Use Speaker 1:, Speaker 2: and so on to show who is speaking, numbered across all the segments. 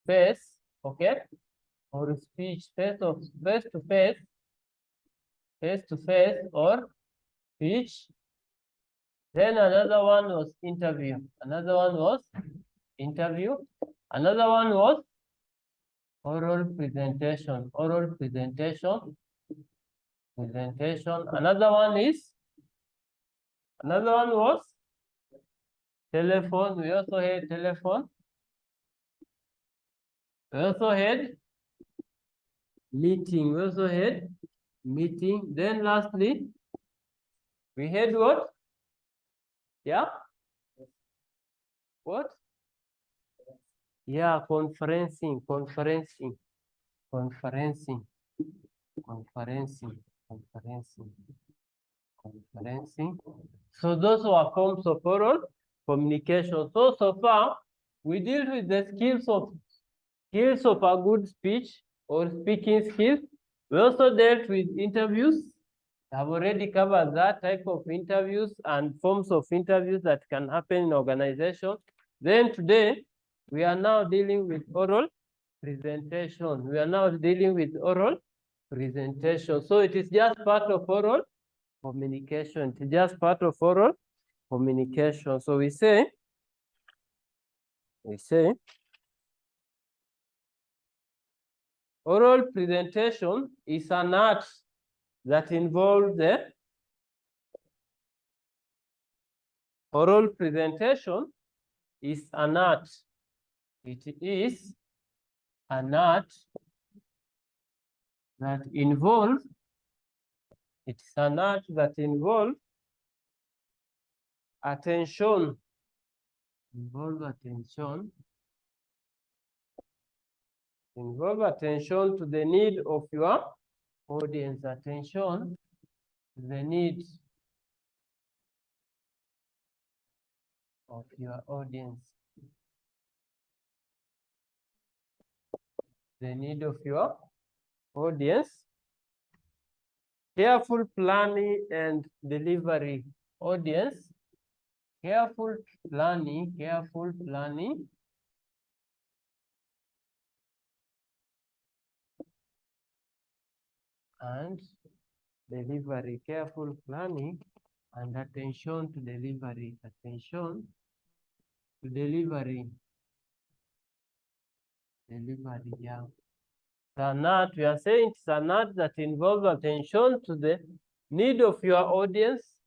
Speaker 1: face, okay, or speech face to face, or speech. Then another one was interview. Another one was interview. Another one was oral presentation. Oral presentation. Presentation. Another one was telephone. We also had telephone. We also had meeting. We also had meeting. Then lastly, we had what? Yeah? What? Yeah, conferencing. So those were forms of oral communication. So far, we deal with the skills of a good speech or speaking skills. We also dealt with interviews. I've already covered that type of interviews and forms of interviews that can happen in organization. Then today, we are now dealing with oral presentation. So it is just part of oral communication. It's just part of oral communication. So we say, oral presentation is an art that involves the oral presentation is an art. It is an art that involves, attention. Involve attention to the need of your audience. Attention to the need of your audience. The need of your audience. Careful planning and delivery. Audience. Careful planning. And delivery. Careful planning and attention to delivery. Attention to delivery. Delivery, yeah. An art, we are saying it's an art that involves attention to the need of your audience,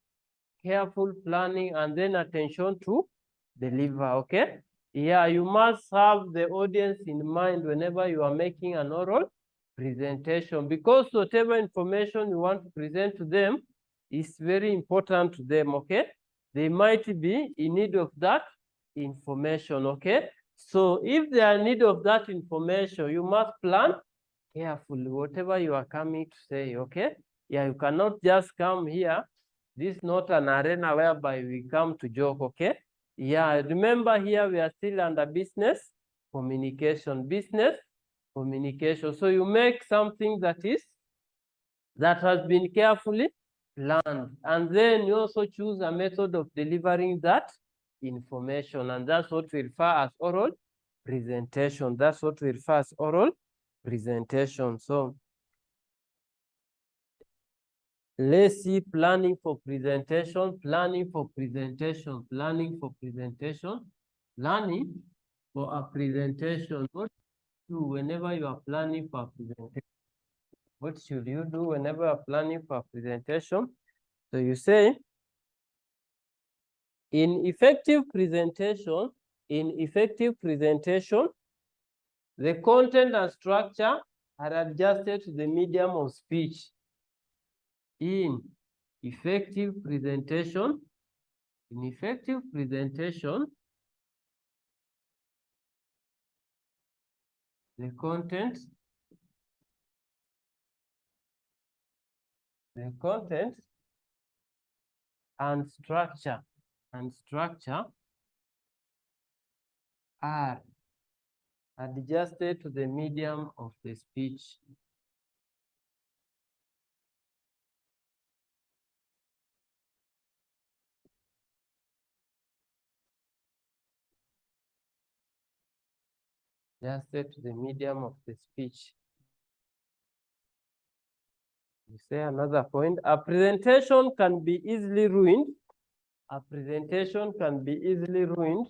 Speaker 1: careful planning, and then attention to deliver, okay? Yeah, you must have the audience in mind whenever you are making an oral presentation, because whatever information you want to present to them is very important to them, okay? They might be in need of that information, okay? So if they are in need of that information, you must plan carefully whatever you are coming to say, okay? Yeah, you cannot just come here. This is not an arena whereby we come to joke, okay? Yeah, remember here we are still under business communication. So you make something that has been carefully planned, and then you also choose a method of delivering that information, and that's what we refer as oral presentation. So let's see planning for presentation. Planning for a presentation. What do whenever you are planning for a presentation? What should you do whenever you are planning for a presentation? So you say, in effective presentation, the content and structure are adjusted to the medium of speech. In effective presentation, the content and structure are adjusted to the medium of the speech. Just set the medium of the speech. You say another point. A presentation can be easily ruined. A presentation can be easily ruined.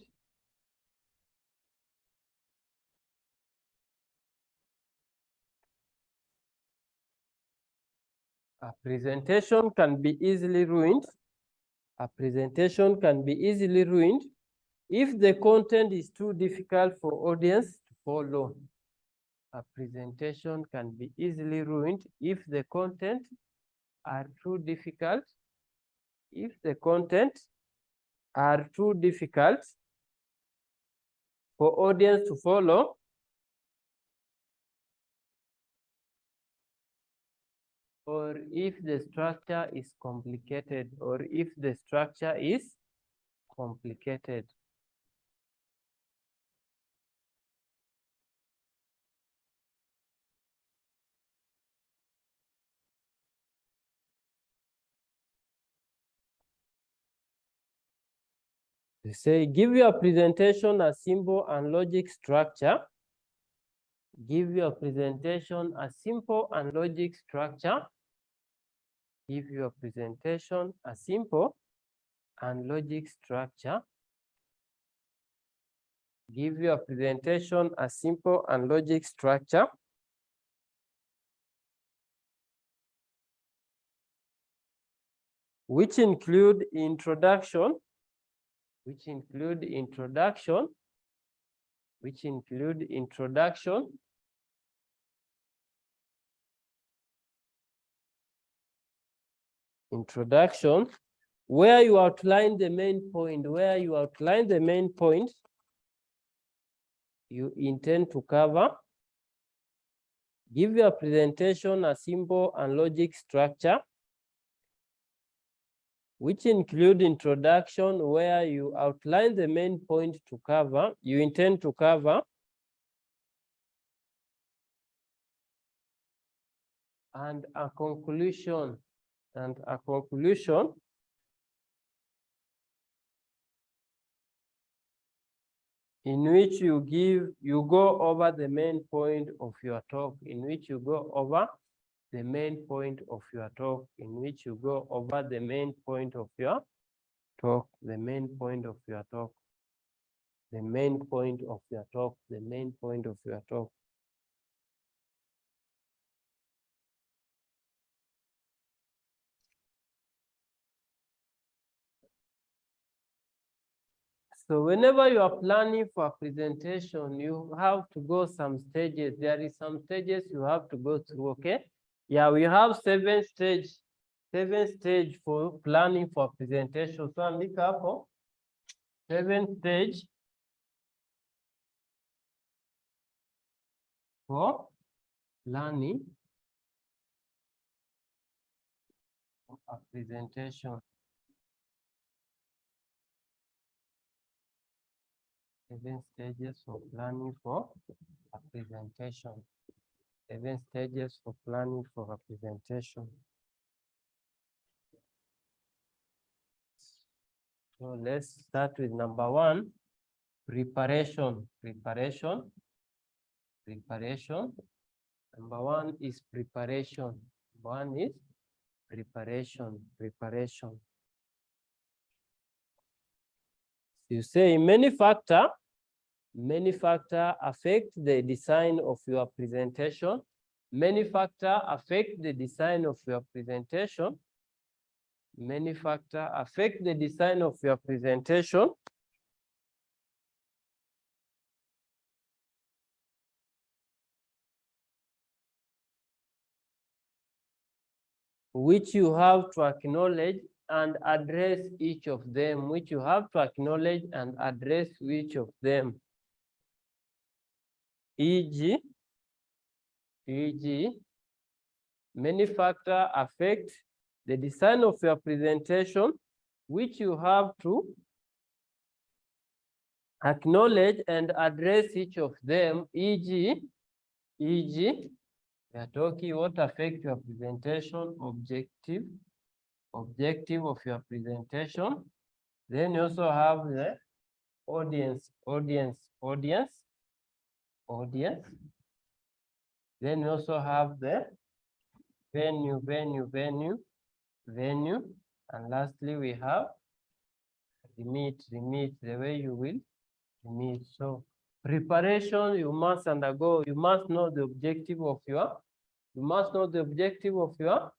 Speaker 1: A presentation can be easily ruined. A presentation can be easily ruined if the content is too difficult for audience to follow. A presentation can be easily ruined if the content are too difficult. If the content are too difficult for audience to follow, or if the structure is complicated, or if the structure is complicated. They say, give your presentation a simple and logic structure. Give your presentation a simple and logic structure. Give your presentation a simple and logic structure. Give your presentation a simple and logic structure. Which include introduction, which include introduction, which include introduction, introduction, where you outline the main point, where you outline the main point you intend to cover. Give your presentation a simple and logic structure, which include introduction, where you outline the main point to cover, you intend to cover, and a conclusion, in which you go over the main point of your talk, in which you go over the main point of your talk, in which you go over the main point of your talk, the main point of your talk, the main point of your talk, the main point of your talk. So whenever you are planning for a presentation, you have to go some stages. There is some stages you have to go through, okay? Yeah, we have seven stage for planning for presentation. So I'm looking for 7 stage for planning for a presentation. 7 stages for planning for a presentation. 7 stages for planning for a presentation. So let's start with number 1, preparation. Preparation. Number 1 is preparation. Number 1 is preparation. You say many factors affect the design of your presentation. Many factors affect the design of your presentation. Many factors affect the design of your presentation. Which you have to acknowledge and address each of them. Which you have to acknowledge and address each of them. E.g., many factors affect the design of your presentation, which you have to acknowledge and address each of them. E.g., we are talking what affect your presentation, objective of your presentation. Then you also have the audience audience. Then we also have the venue, and lastly we have remit, the way you will remit. So preparation you must undergo. You must know the objective of your. You must know the objective of your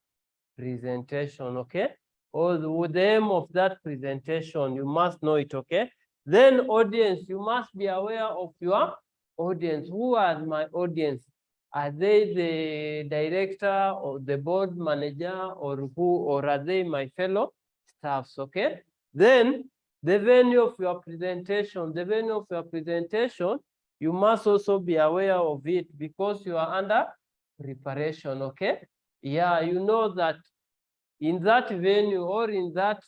Speaker 1: presentation. Okay. Or the aim of that presentation, you must know it. Okay. Then audience, you must be aware of your audience. Who are my audience? Are they the director or the board manager or who, or are they my fellow staffs? Okay. Then the venue of your presentation, you must also be aware of it because you are under preparation. Okay. Yeah, you know that in that venue or in that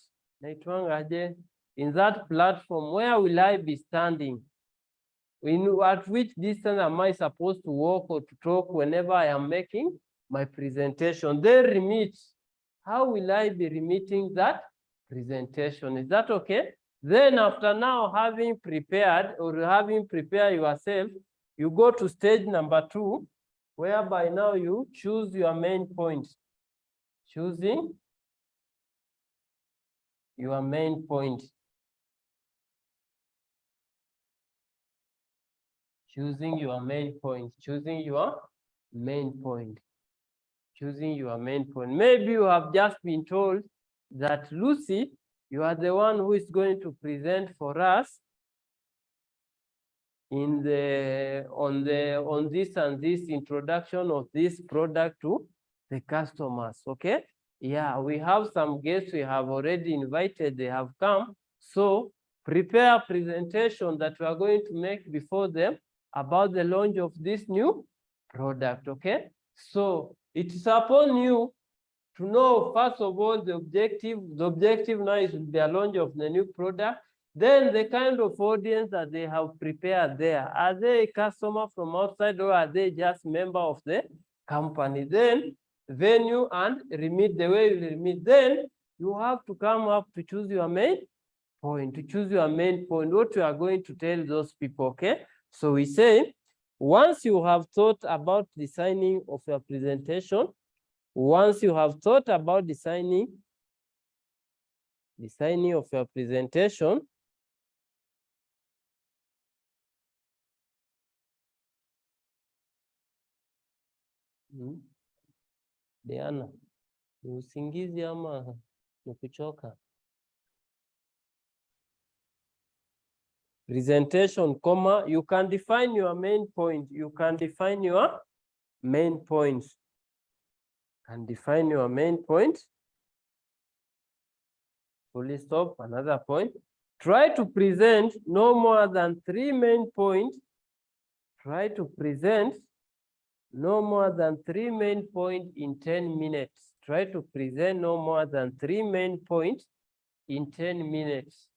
Speaker 1: platform, where will I be standing? At which distance am I supposed to walk or to talk whenever I am making my presentation? Then remit. How will I be remitting that presentation? Is that okay? Then after now having prepared yourself, you go to stage number 2, whereby now you choose your main point. Choosing your main point. Choosing your main point. Maybe you have just been told that, Lucy, you are the one who is going to present for us on this and this introduction of this product to the customers. Okay. Yeah, we have some guests we have already invited. They have come. So prepare a presentation that we are going to make before them about the launch of this new product. Okay. So it's upon you to know, first of all, the objective. The objective now is the launch of the new product. Then the kind of audience that they have prepared there. Are they a customer from outside or are they just member of the company? Then venue and remit, the way you remit. Then you have to come up to choose your main point. What you are going to tell those people. Okay. So we say, once you have thought about designing of your presentation, once you have thought about designing of your presentation, Diana, ni usingizi ama ni kuchoka? Presentation, comma, you can define your main point. Fully stop, another point. Try to present no more than 3 main points. No more than 3 main points in 10 minutes. Try to present no more than 3 main points in 10 minutes.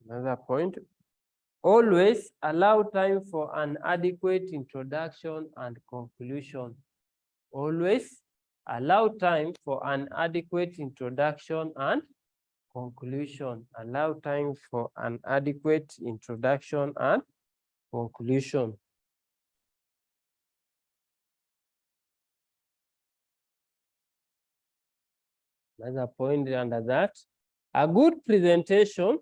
Speaker 1: Another point. Always allow time for an adequate introduction and conclusion. Always allow time for an adequate introduction and conclusion. Allow time for an adequate introduction and conclusion. Another point under that. A good presentation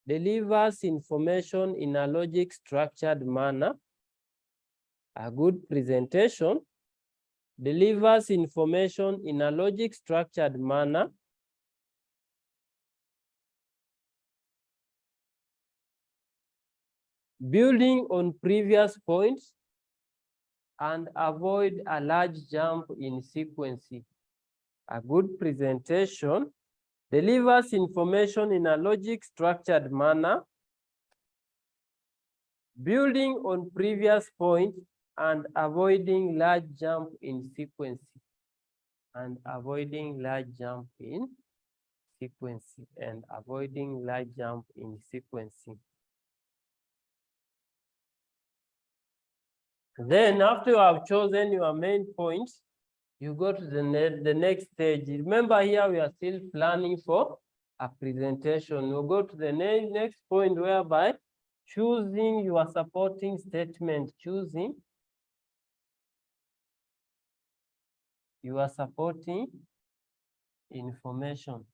Speaker 1: delivers information in a logic structured manner. A good presentation delivers information in a logic structured manner. Building on previous points and avoid a large jump in sequence. A good presentation delivers information in a logic structured manner, building on previous points and avoiding large jump in sequence. Then after you have chosen your main point, you go to the next stage. Remember here we are still planning for a presentation. We'll go to the next point whereby choosing your supporting statement, choosing your supporting information.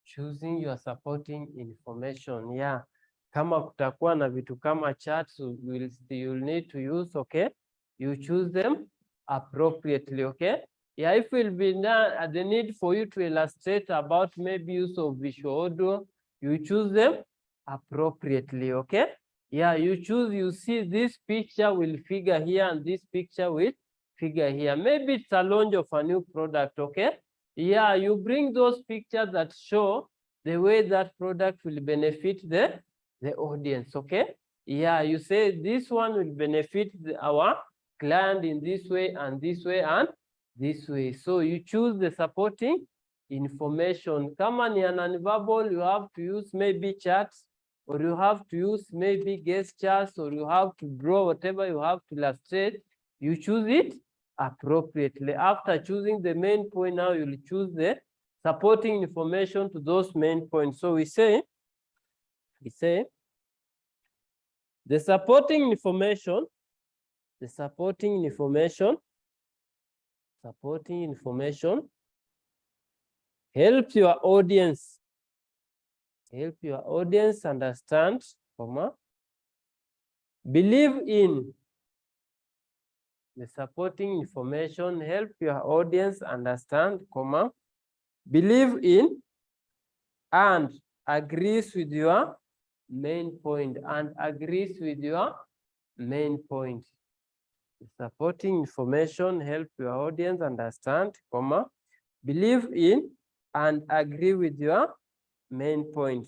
Speaker 1: Choosing your supporting information. Yeah. Kama kutakuwa na vitu kama charts, you'll need to use, okay? You choose them appropriately, okay? Yeah, if it will be the need for you to illustrate about maybe use of visual audio, you choose them appropriately, okay? Yeah, you see this picture will figure here and this picture will figure here. Maybe it's a launch of a new product, okay? Yeah, you bring those pictures that show the way that product will benefit the audience, okay? Yeah, you say this one will benefit our client in this way and this way and this way. So you choose the supporting information. Kama ni non-verbal, you have to use maybe charts, or you have to use maybe gestures, or you have to draw whatever you have to illustrate. You choose it appropriately. After choosing the main point, now you'll choose the supporting information to those main points. So we say the supporting information helps your audience understand, believe in. The supporting information help your audience understand, believe in, and agrees with your main point, The supporting information help your audience understand, believe in, and agree with your main point.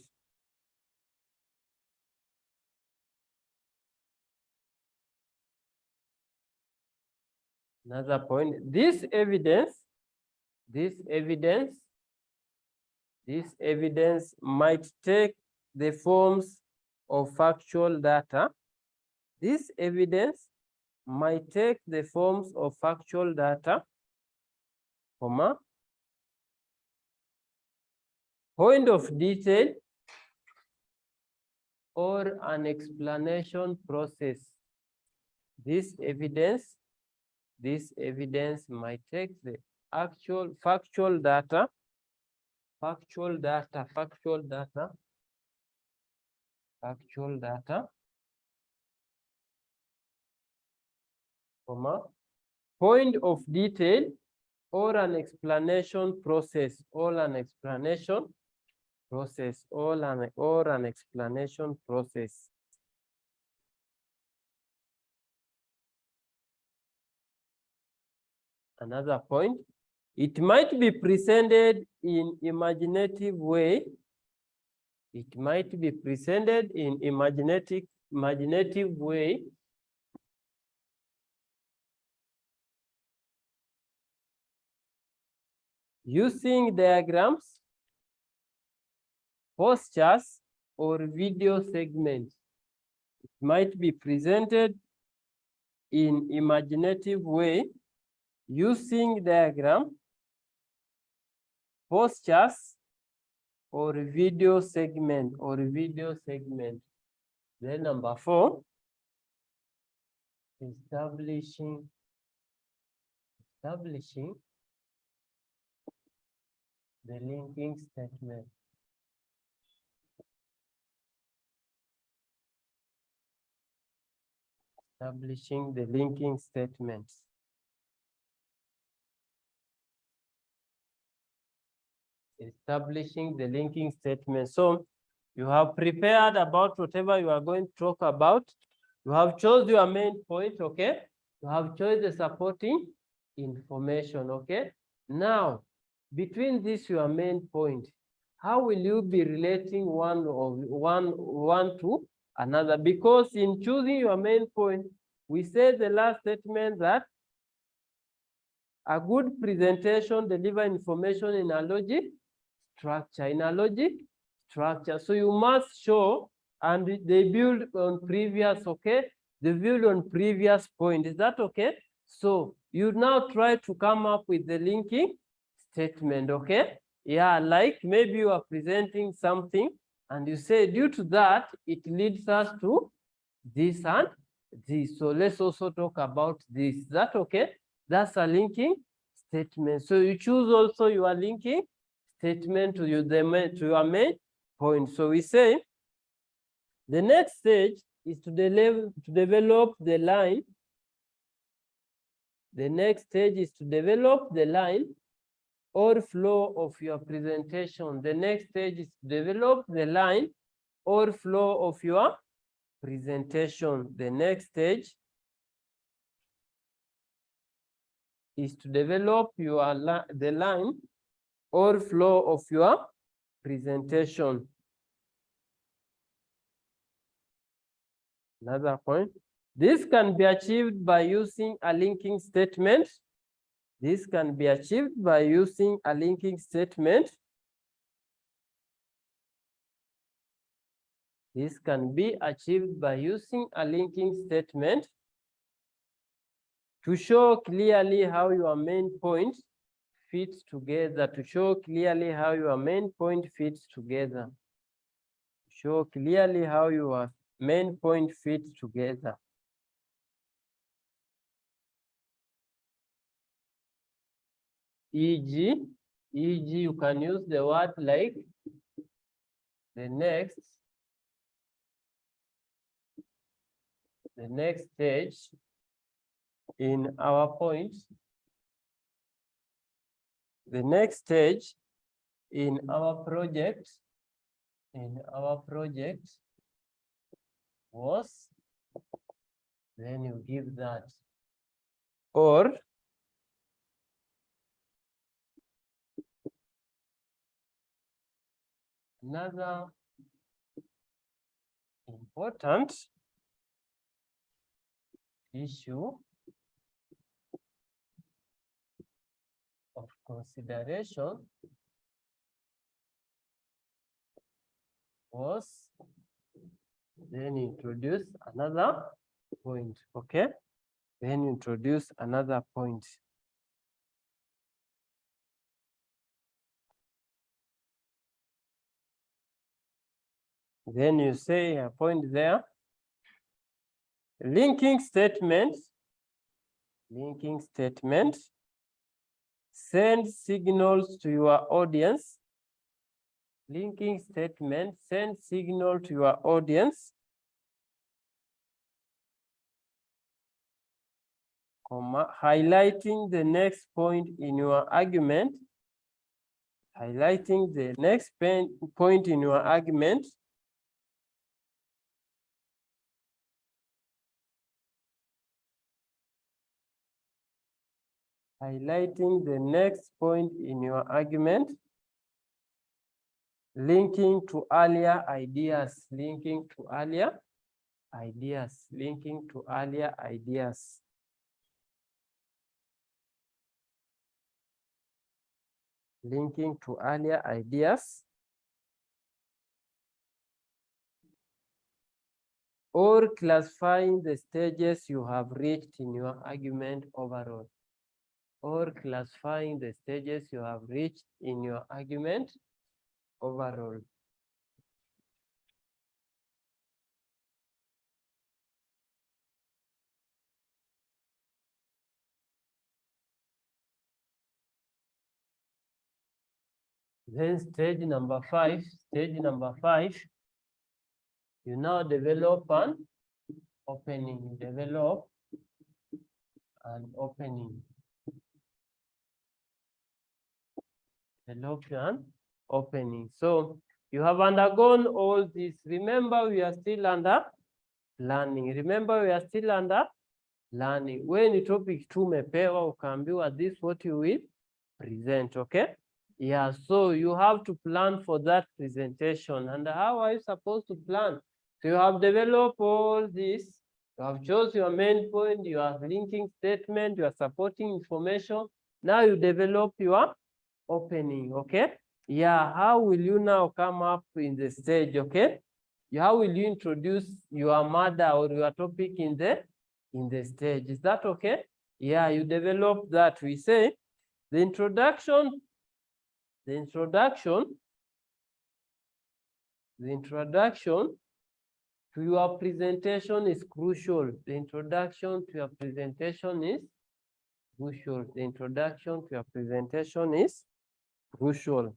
Speaker 1: Another point, this evidence might take the forms of factual data. This evidence might take the forms of factual data, point of detail, or an explanation process. This evidence might take the actual factual data, point of detail, or an explanation process, Another point, it might be presented in imaginative way. Using diagrams, postures, or video segments. It might be presented in imaginative way using diagram, postures, or video segment, Then number 4, establishing the linking statement. Establishing the linking statements. So you have prepared about whatever you are going to talk about. You have chosen your main point, okay? You have chosen the supporting information, okay? Now, between this your main point, how will you be relating one to another? Because in choosing your main point, we said the last statement that a good presentation delivers information in a logic structure. structure. So you must show, and they build on previous, okay? They build on previous point. Is that okay? So you now try to come up with the linking statement, okay? Yeah, like maybe you are presenting something and you say due to that, it leads us to this and this. So let's also talk about this. Is that okay? That's a linking statement. So you choose also your linking statement to your main point. So we say the next stage is to develop the line. The next stage is to develop the line or flow of your presentation. The next stage is to develop the line or flow of your presentation. The next stage is to develop the line or flow of your presentation. Another point. This can be achieved by using a linking statement. This can be achieved by using a linking statement. This can be achieved by using a linking statement to show clearly how your main point fits together. To show clearly how your main point fits together. Show clearly how your main point fits together. E.g., you can use the word like the next stage in our point. The next stage in our project was, then you give that. Or another important issue of consideration was, then introduce another point, okay? Then introduce another point. Then you say a point there. Linking statement send signals to your audience. Linking statement send signal to your audience, highlighting the next point in your argument. Highlighting the next point in your argument. Highlighting the next point in your argument. Linking to earlier ideas. Linking to earlier ideas. Linking to earlier ideas. Linking to earlier ideas. Or classifying the stages you have reached in your argument overall. Or classifying the stages you have reached in your argument overall. Then stage number 5, you now develop an opening. Develop an opening. Develop an opening. So you have undergone all this. Remember, we are still under learning. Remember, we are still under learning. When topic 2 umepewa ukaambiwa this what you will present, okay? Yeah, so you have to plan for that presentation. And how are you supposed to plan? So you have developed all this. You have chosen your main point, you have linking statement, you are supporting information. Now you develop your opening, okay? Yeah, how will you now come up in the stage, okay? How will you introduce your mother or your topic in the stage? Is that okay? Yeah, you develop that. We say the introduction to your presentation is crucial. The introduction to your presentation is crucial. The introduction to your presentation is crucial.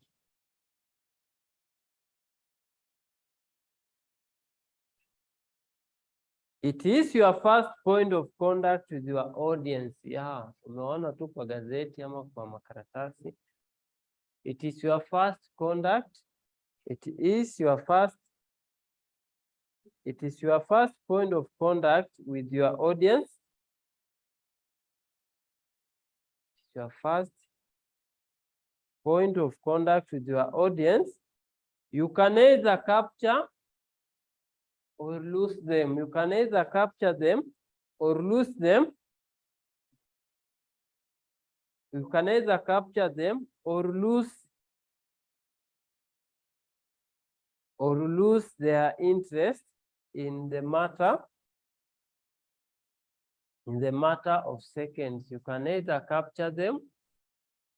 Speaker 1: It is your first point of contact with your audience. Yeah, umeona tu kwa gazeti ama kwa makaratasi. It is your first contact. It is your first point of contact with your audience. Your first point of contact with your audience. You can either capture or lose them. You can either capture them or lose them. You can either capture them or lose their interest in the matter of seconds. You can either capture them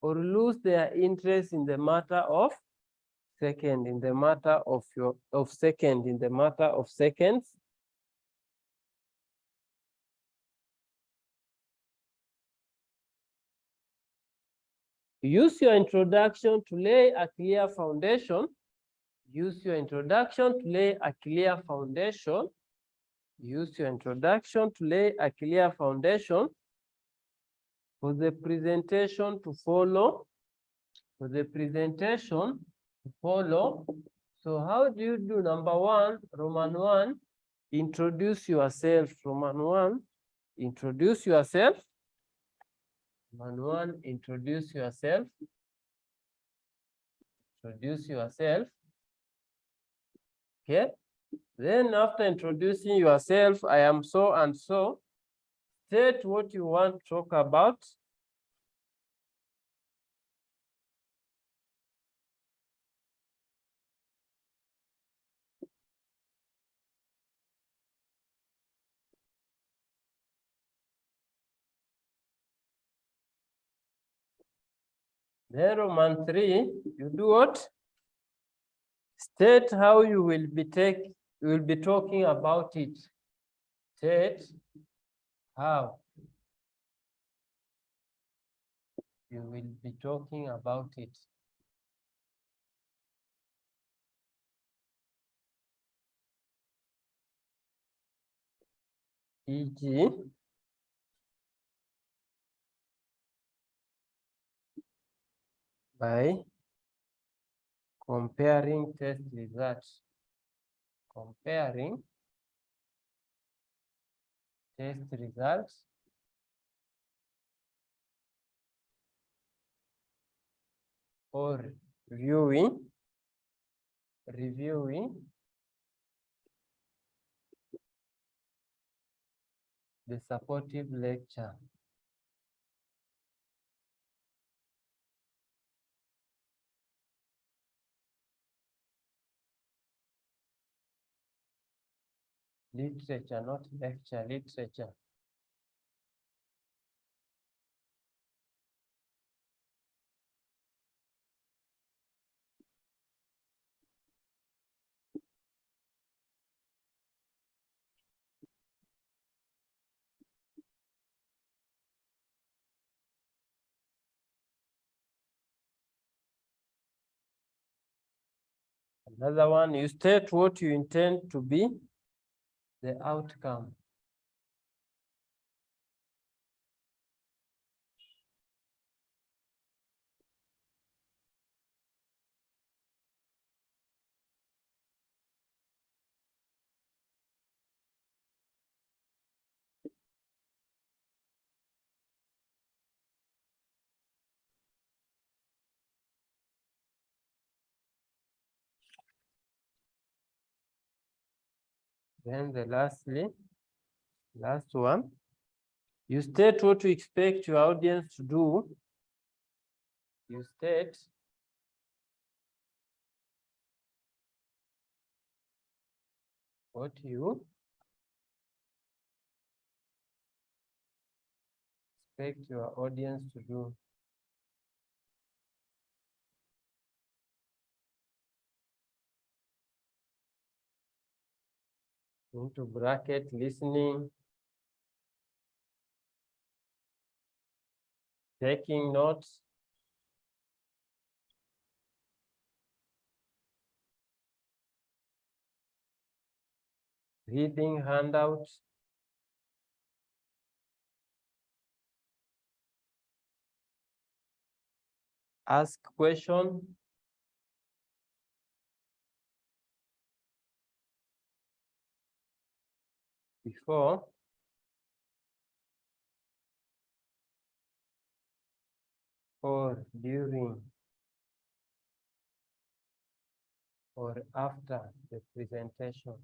Speaker 1: or lose their interest in the matter of seconds. Use your introduction to lay a clear foundation. Use your introduction to lay a clear foundation. Use your introduction to lay a clear foundation for the presentation to follow. So how do you do? Number one, Roman 1, introduce yourself. Roman 1, introduce yourself. Roman 1, introduce yourself. Introduce yourself. Okay. Then after introducing yourself, I am so and so. State what you want to talk about. Then Roman 3, you do what? State how you will be talking about it. State how you will be talking about it. E.g., by comparing test results. Comparing test results or reviewing the supportive lecture. Literature, not lecture, literature. Another one, you state what you intend to be the outcome. Then the last one, you state what you expect your audience to do. You state what you expect your audience to do. Into bracket listening, taking notes, reading handouts, ask question, before, or during, or after the presentation.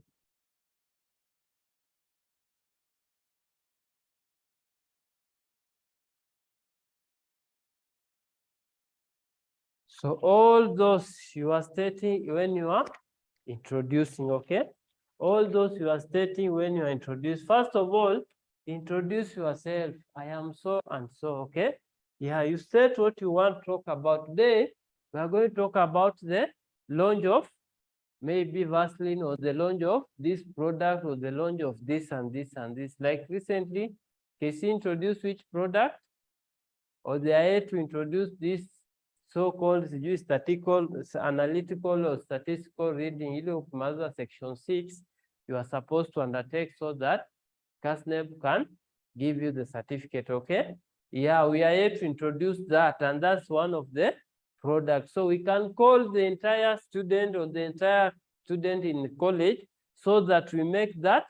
Speaker 1: So all those you are stating when you are introducing, okay? All those you are stating when you are introduced. First of all, introduce yourself. I am so and so, okay? Yeah, you state what you want to talk about. Today, we are going to talk about the launch of maybe Vaseline, or the launch of this product, or the launch of this and this and this. Like recently, Casey introduced which product? Or they are here to introduce this so-called statistical, analytical, or statistical reading. Ile ukimaliza section 6, you are supposed to undertake so that CASNEB can give you the certificate, okay? Yeah, we are here to introduce that, and that's one of the products. So we can call the entire student, or the entire student in college, so that we make that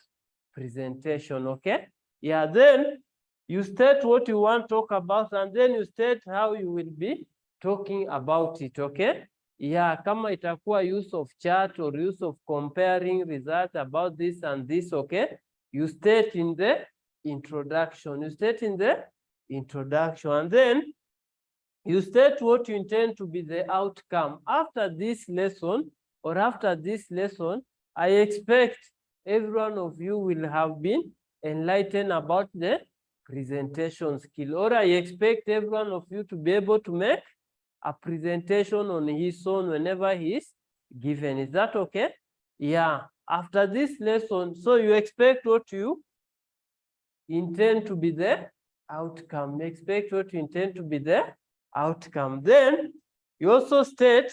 Speaker 1: presentation, okay? Yeah, then you state what you want to talk about, and then you state how you will be talking about it, okay? Yeah, kama itakuwa use of chart or use of comparing results about this and this, okay? You state in the introduction. You state in the introduction, and then you state what you intend to be the outcome. After this lesson, or after this lesson, I expect every one of you will have been enlightened about the presentation skill, or I expect every one of you to be able to make a presentation on his own whenever he is given. Is that okay? Yeah. After this lesson, so you expect what you intend to be the outcome. Expect what you intend to be the outcome. Then you also state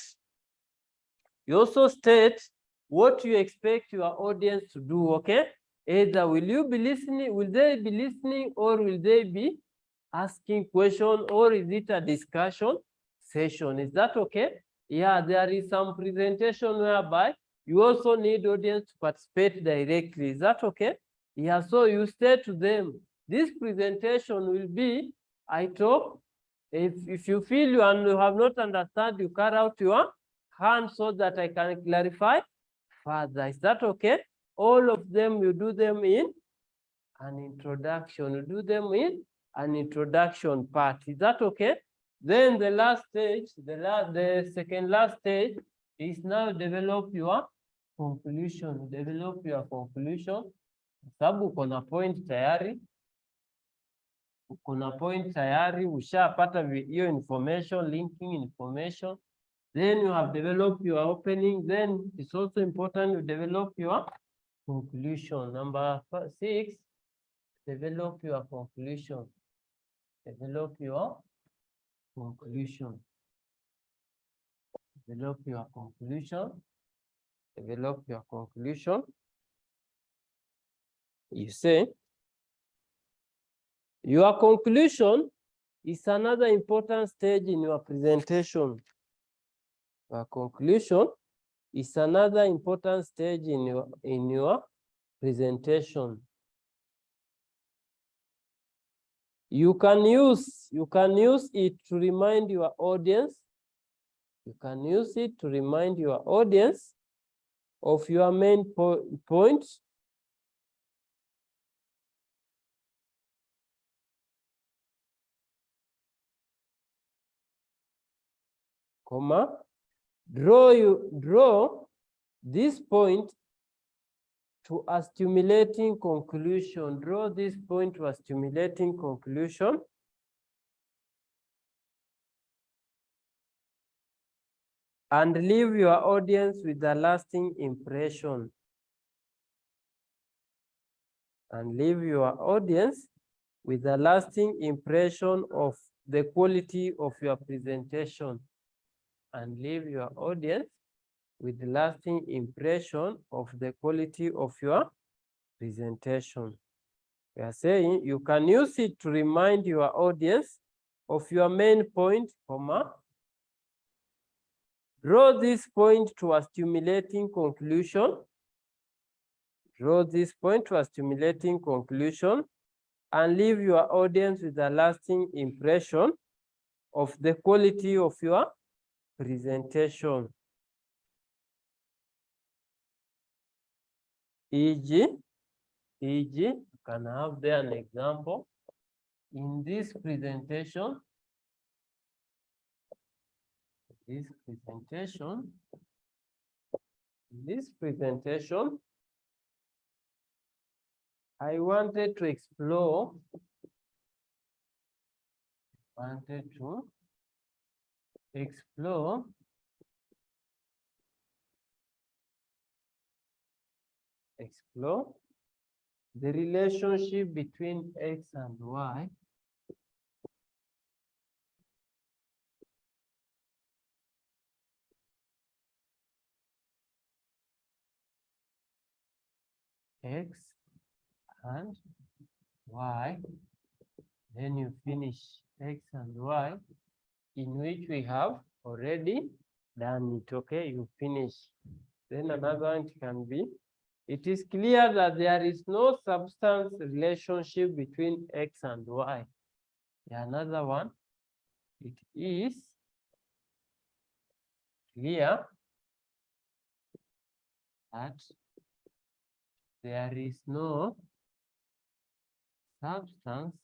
Speaker 1: what you expect your audience to do, okay? Either will you be listening, will they be listening, or will they be asking questions, or is it a discussion session? Is that okay? Yeah, there is some presentation whereby you also need audience to participate directly. Is that okay? Yeah, so you say to them, this presentation will be, I talk. If you feel you have not understood, you carry out your hand so that I can clarify further. Is that okay? All of them, you do them in an introduction. You do them in an introduction part. Is that okay? Then the last stage, the second last stage is now develop your conclusion. Develop your conclusion. Sababu uko na point tayari. Uko na point tayari, ushapata hiyo information, linking information. Then you have developed your opening. Then it's also important you develop your conclusion. Number 6, develop your conclusion. Develop your conclusion. Develop your conclusion. Develop your conclusion. You say, your conclusion is another important stage in your presentation. Your conclusion is another important stage in your presentation. You can use it to remind your audience. You can use it to remind your audience of your main point. Comma, draw this point to a stimulating conclusion. Draw this point to a stimulating conclusion. And leave your audience with a lasting impression. And leave your audience with a lasting impression of the quality of your presentation. And leave your audience with a lasting impression of the quality of your presentation. We are saying you can use it to remind your audience of your main point, comma. Draw this point to a stimulating conclusion. Draw this point to a stimulating conclusion and leave your audience with a lasting impression of the quality of your presentation. E.g., you can have there an example. In this presentation, I wanted to explore the relationship between X and Y X and Y, then you finish X and Y, in which we have already done it. Okay, you finish. Then another one can be, it is clear that there is no substance relationship between X and Y. Another one, it is clear that there is no substance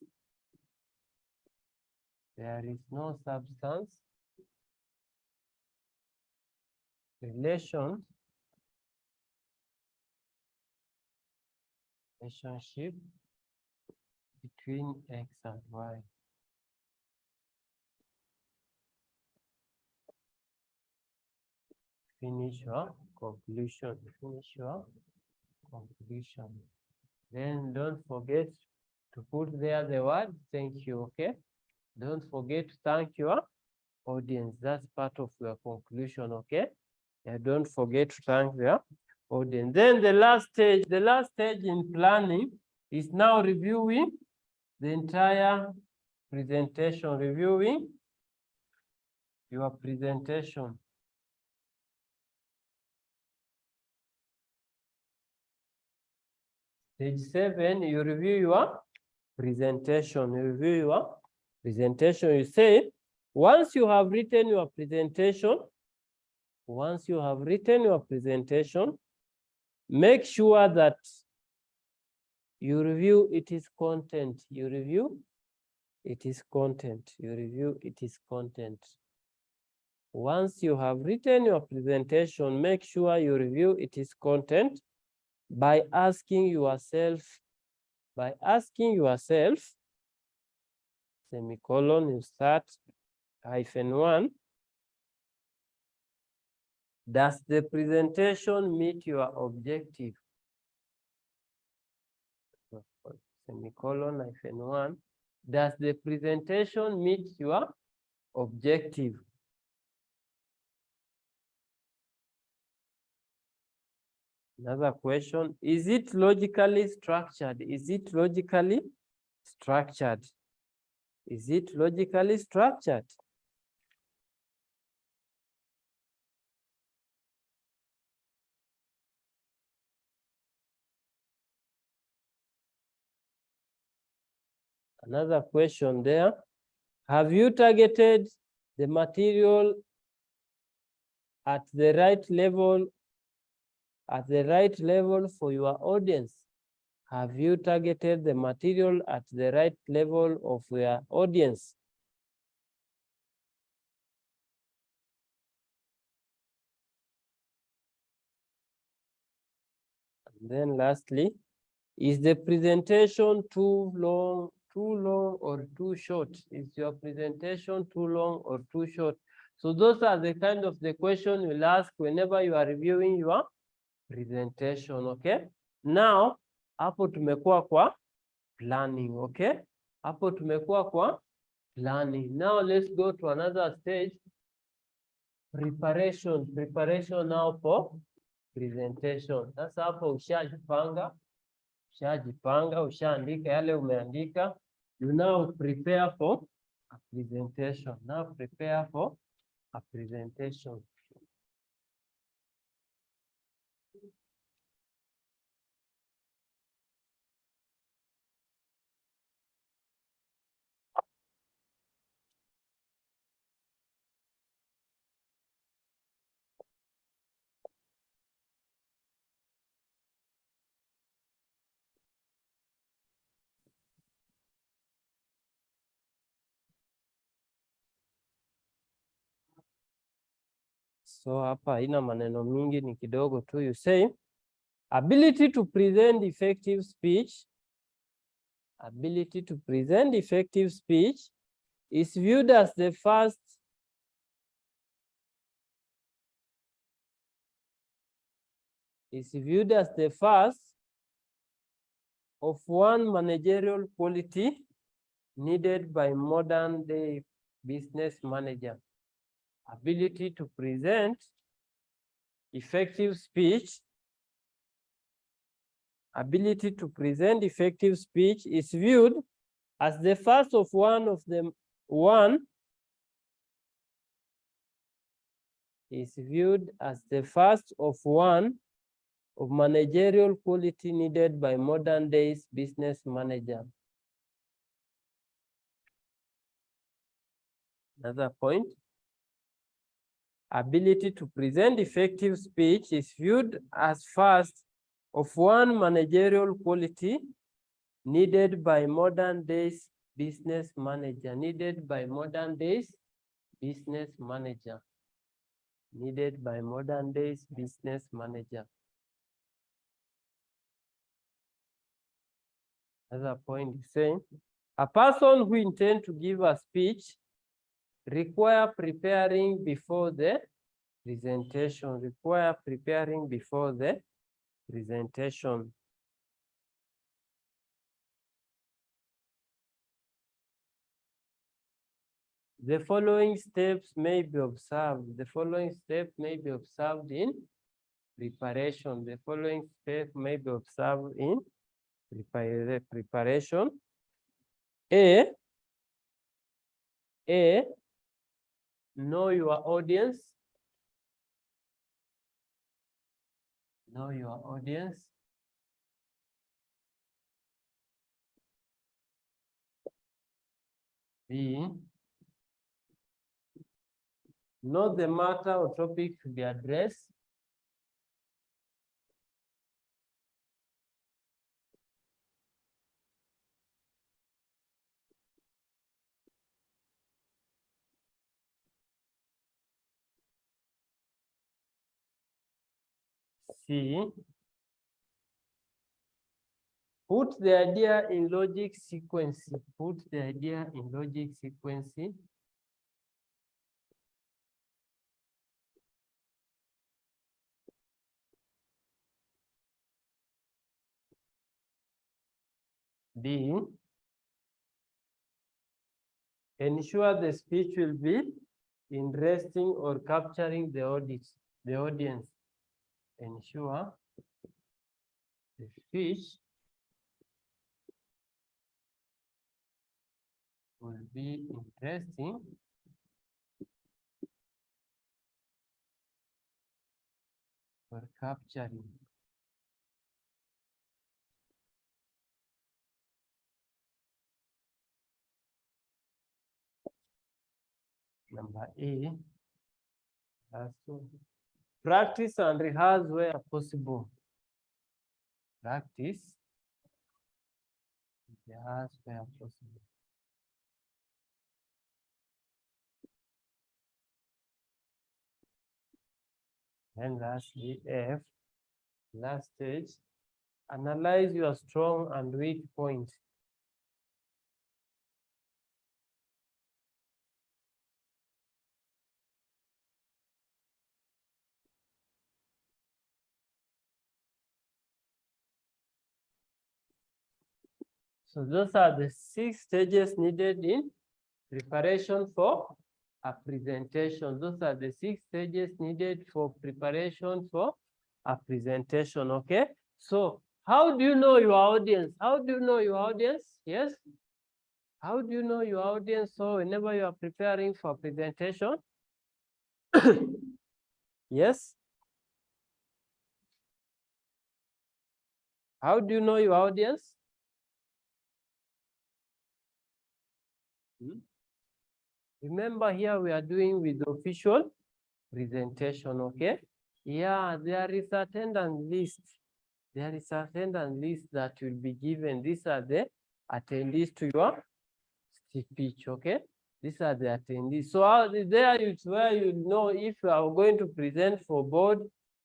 Speaker 1: relationship between X and Y. Finish your conclusion. Then don't forget to put there the word thank you, okay? Don't forget to thank your audience. That's part of your conclusion, okay? Yeah, don't forget to thank your audience. Then the last stage in planning is now reviewing the entire presentation, reviewing your presentation. Stage 7, you review your presentation. You say, once you have written your presentation, make sure that you review its content. Once you have written your presentation, make sure you review its content by asking yourself, semicolon, you start -1, does the presentation meet your objective? Semicolon -1, does the presentation meet your objective? Another question, is it logically structured? Another question there, have you targeted the material at the right level for your audience? Have you targeted the material at the right level of your audience? Then lastly, is the presentation too long or too short? Is your presentation too long or too short? So those are the kind of the question you'll ask whenever you are reviewing your presentation, okay? Now, hapo tumekuwa kwa planning, okay? Hapo tumekuwa kwa planning. Now let's go to another stage. Preparation now for presentation. Sasa hapo ushajipanga, ushaandika yale umeandika. You now prepare for a presentation. Now prepare for a presentation. So hapa haina maneno mingi, ni kidogo tu. You say ability to present effective speech. Ability to present effective speech is viewed as the first of one managerial quality needed by modern day business manager. Ability to present effective speech. Ability to present effective speech is viewed as the first of one of managerial quality needed by modern days business manager. Another point. Ability to present effective speech is viewed as first of one managerial quality needed by modern days business manager. Needed by modern days business manager. Needed by modern days business manager. Another point is saying, a person who intends to give a speech require preparing before the presentation. Require preparing before the presentation. The following steps may be observed. The following step may be observed in preparation. The following step may be observed in preparation. A, know your audience. Know your audience. B, know the matter or topic to be addressed. C, put the idea in logic sequence. Put the idea in logic sequence. D, ensure the speech will be interesting or capturing the audience. Ensure the speech will be interesting or capturing. Number A, practice and rehearse where possible. Practice, rehearse where possible. And lastly, F, last stage, Analyze your strong and weak points. So those are the 6 stages needed in preparation for a presentation. Those are the 6 stages needed for preparation for a presentation, okay? So how do you know your audience? How do you know your audience? Yes? How do you know your audience? So whenever you are preparing for a presentation, yes? How do you know your audience? Remember here we are doing with the official presentation, okay? Yeah, there is attendance list. There is attendance list that will be given. These are the attendees to your speech, okay? These are the attendees. So there is where you know if you are going to present for board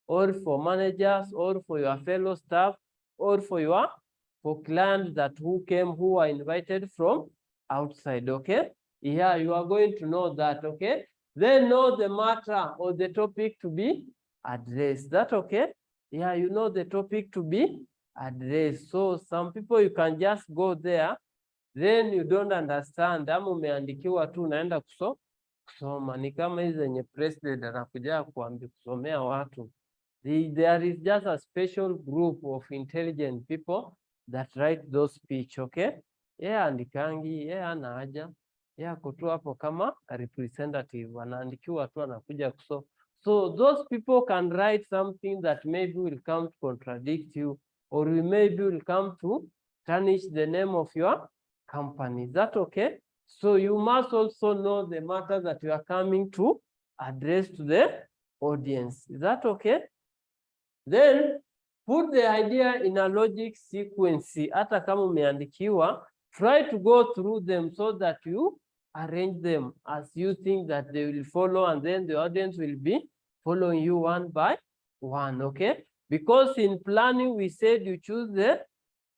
Speaker 1: or for managers or for your fellow staff or for clients that who are invited from outside, okay? Yeah, you are going to know that, okay? Then know the matter or the topic to be addressed. That okay? Yeah, you know the topic to be addressed. So some people you can just go there, then you don't understand, ama umeandikiwa tu unaenda kusoma. Ni kama hizi zenye president anakuja kusomea watu. There is just a special group of intelligent people that write those speech, okay? Yeah, andikangi, yeah, ana haja. Yeah, kutu hapo kama representative, anaandikiwa tu anakuja kusoma. So those people can write something that maybe will come to contradict you, or maybe will come to tarnish the name of your company. Is that okay? So you must also know the matter that you are coming to address to the audience. Is that okay? Then put the idea in a logic sequence. Hata kama umeandikiwa, try to go through them so that you arrange them as you think that they will follow, and then the audience will be following you one by one, okay? Because in planning, we said you choose the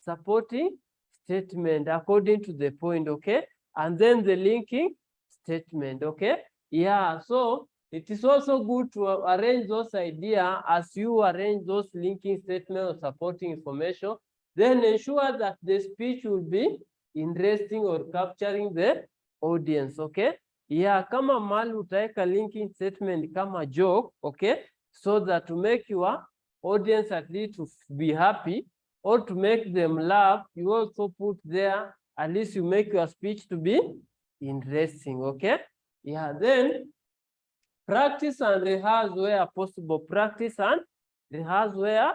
Speaker 1: supporting statement according to the point, okay? And then the linking statement, okay? Yeah, so it is also good to arrange those ideas as you arrange those linking statements or supporting information. Then ensure that the speech will be interesting or capturing the audience, okay? Yeah, kama mali utaweka linking statement kama joke, okay? So that to make your audience at least to be happy or to make them laugh, you also put there, at least you make your speech to be interesting, okay? Yeah, then practice and rehearse where possible. Practice and rehearse where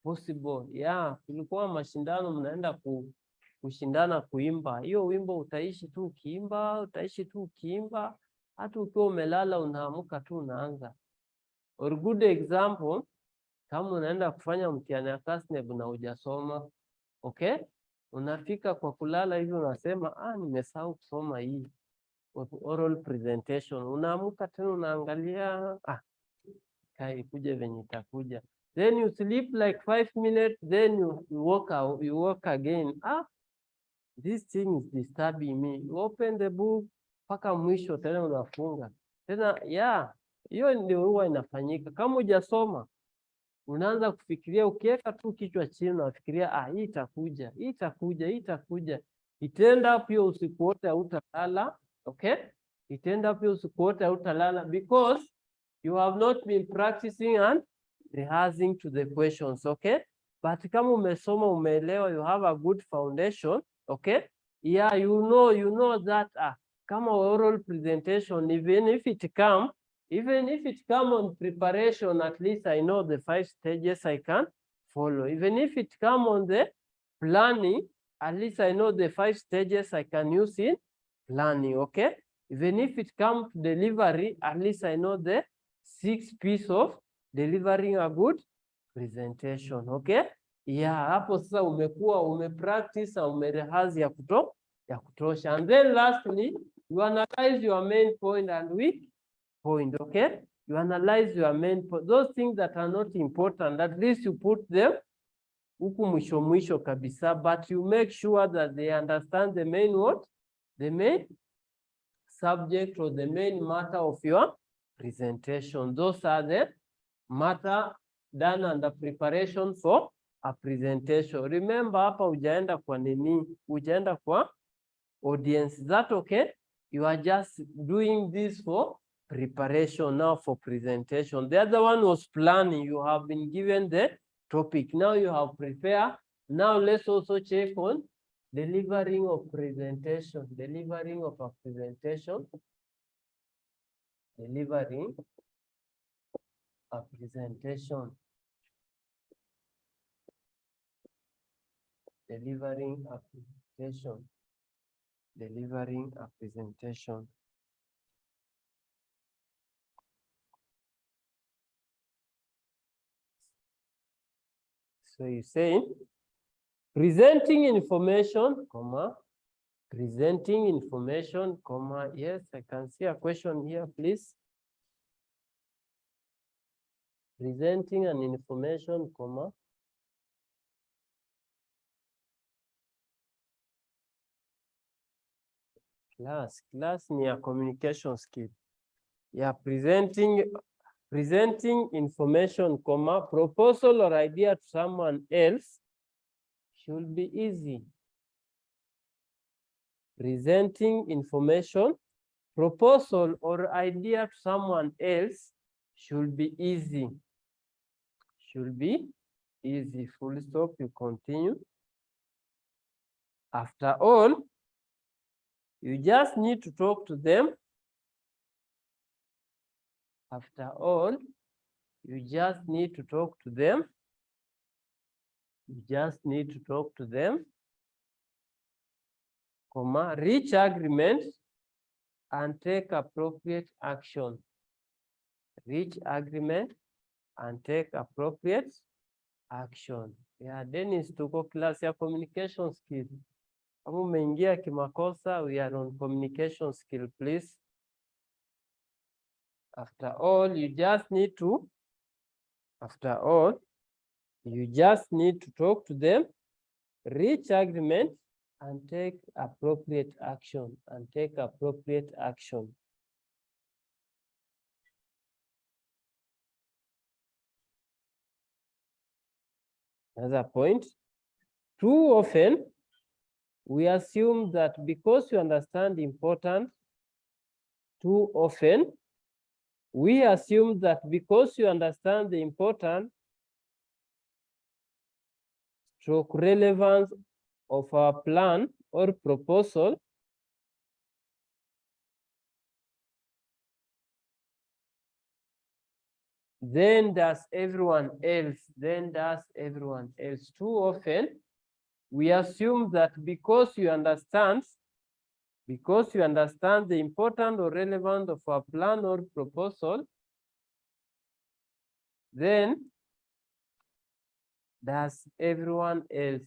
Speaker 1: possible. Yeah, kulikuwa mashindano mnaenda kushindana kuimba. Hiyo wimbo utaishi tu ukiimba, utaishi tu ukiimba. Hata ukiwa umelala unaamka tu unaanza. Or good example, kama unaenda kufanya mtihani ya KASNEB na hujasoma, okay? Unafika kwa kulala hivi unasema, nimesahau kusoma hii oral presentation. Unaamka tena unaangalia, ikuje venye itakuja. Then you sleep like 5 minutes, then you walk again. This thing is disturbing me. You open the book, mpaka mwisho tena unafunga. Tena, yeah, hiyo ndio huwa inafanyika. Kama hujasoma, unaanza kufikiria, ukiweka tu kichwa chini unafikiria, hii itakuja, hii itakuja, hii itakuja. Itenda pia usiku wote hautalala, okay? Itenda pia usiku wote hautalala because you have not been practicing and rehearsing to the questions, okay? But kama umesoma, umeelewa, you have a good foundation, okay? Yeah, you know that kama oral presentation, even if it come on preparation, at least I know the 5 stages I can follow. Even if it come on the planning, at least I know the 5 stages I can use in planning, okay? Even if it comes to delivery, at least I know the 6 pieces of delivering a good presentation, okay? Yeah, hapo sasa umekuwa umepractice na umerehearse ya kutosha. And then lastly, you analyze your main point and weak point, okay? You analyze your main point. Those things that are not important, at least you put them huku mwisho mwisho kabisa, but you make sure that they understand the main what? The main subject or the main matter of your presentation. Those are the matter done under preparation for a presentation. Remember hapa hujaenda kwa nini? Hujaenda kwa audience. Is that okay? You are just doing this for preparation, now for presentation. The other one was planning. You have been given the topic. Now you have prepared. Now let's also check on delivering of presentation. Delivering of a presentation. Delivering a presentation. Delivering a presentation. Delivering a presentation. So you say presenting information, comma, presenting information, comma. Yes, I can see a question here, please. Presenting an information, comma. Class near communication skill. Yeah, presenting information, comma, proposal or idea to someone else should be easy. Presenting information, proposal or idea to someone else should be easy. Should be easy. Full stop. You continue. After all, you just need to talk to them. After all, you just need to talk to them. You just need to talk to them, comma, reach agreement and take appropriate action. Reach agreement and take appropriate action. Yeah, Dennis, tuko class ya communication skill. Kama umeingia kimakosa, we are on communication skill, please. After all, you just need to talk to them, reach agreement, and take appropriate action. Another point, too often, we assume that because you understand important, we assume that because you understand the important stroke relevance of our plan or proposal, then does everyone else. Too often, we assume that because you understand the important or relevant of a plan or proposal, then does everyone else.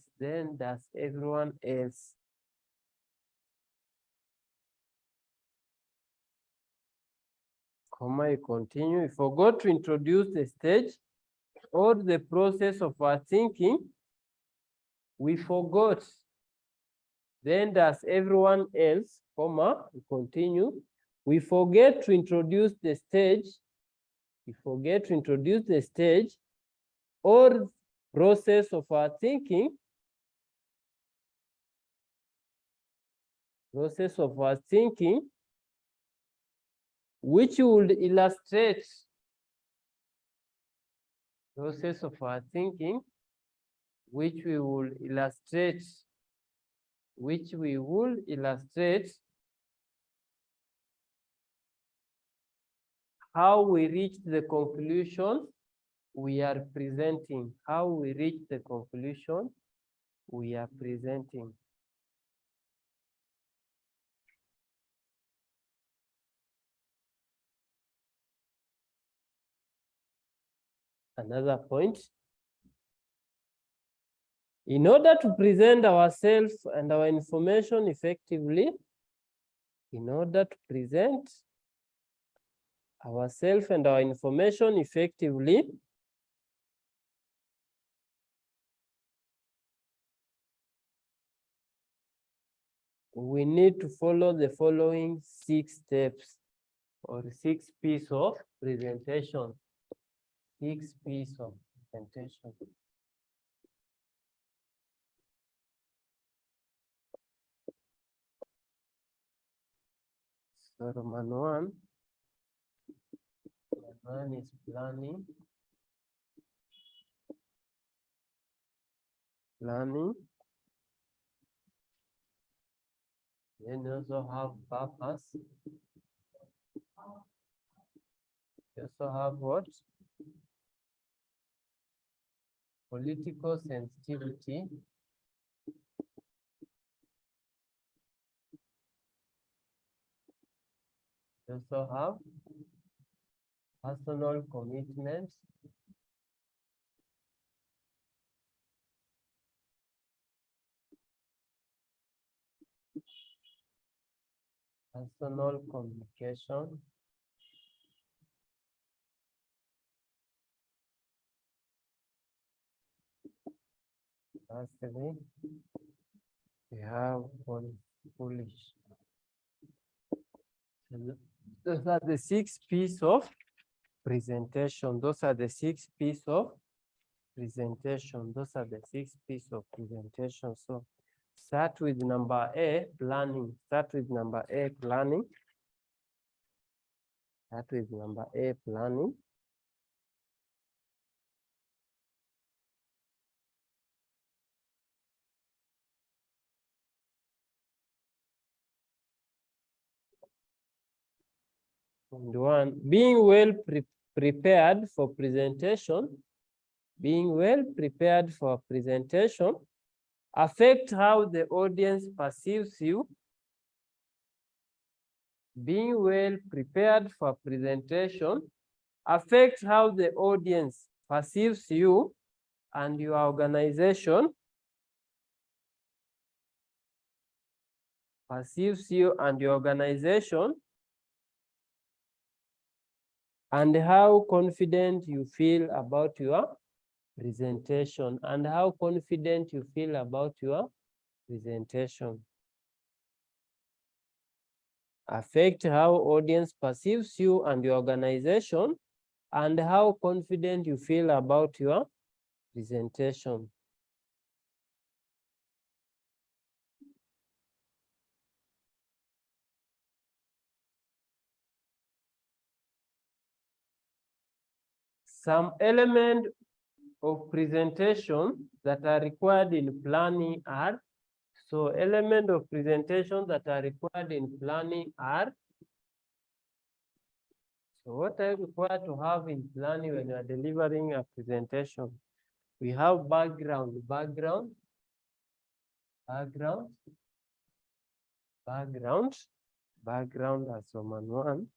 Speaker 1: Comma, you continue. You forgot to introduce the stage or the process of our thinking. We forgot. Then does everyone else, comma, you continue. We forget to introduce the stage. Or process of our thinking. Which would illustrate which we will illustrate how we reach the conclusion we are presenting. Another point, in order to present ourselves and our information effectively, we need to follow the following 6 steps or 6 pieces of presentation. 6 pieces of presentation. So Roman 1 is planning. Then you also have purpose. You also have what? Political sensitivity. You also have personal commitment. Personal communication. Lastly, we have foolish. Those are the 6 pieces of presentation. Those are the 6 pieces of presentation. Those are the 6 pieces of presentation. So start with number A, planning. Start with number A, planning. Start with number A, planning. And 1, being well prepared for presentation. Being well prepared for presentation affect how the audience perceives you. Being well prepared for presentation affect how the audience perceives you and your organization. Perceives you and your organization, and how confident you feel about your presentation, and how confident you feel about your presentation. Affect how audience perceives you and your organization, and how confident you feel about your presentation. Some element of presentation that are required in planning are, so element of presentation that are required in planning are, so what are required to have in planning when you are delivering a presentation? We have background, background, as Roman 1.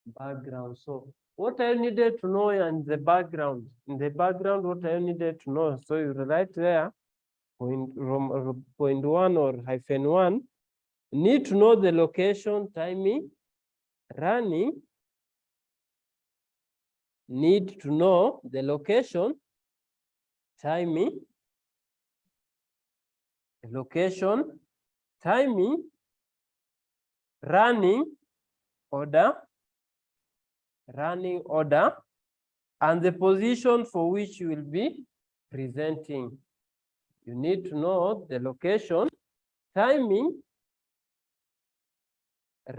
Speaker 1: Background. So what I needed to know in the background, what I needed to know. So you write there, point 1 or -1, need to know the location, timing, running. Need to know the location, timing, running order, and the position for which you will be presenting. You need to know the location, timing,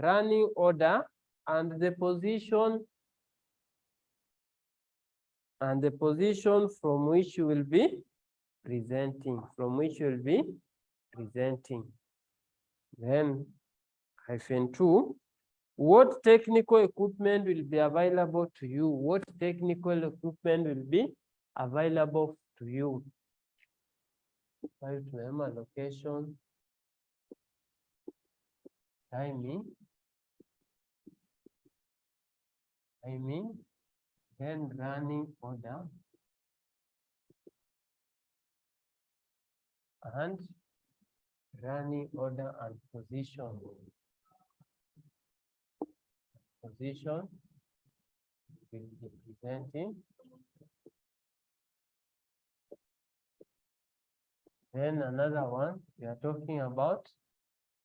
Speaker 1: running order, and the position from which you will be presenting. Then -2, what technical equipment will be available to you? What technical equipment will be available to you? Remember location, timing, then running order, and position. Position will be presenting. Then another one, we are talking about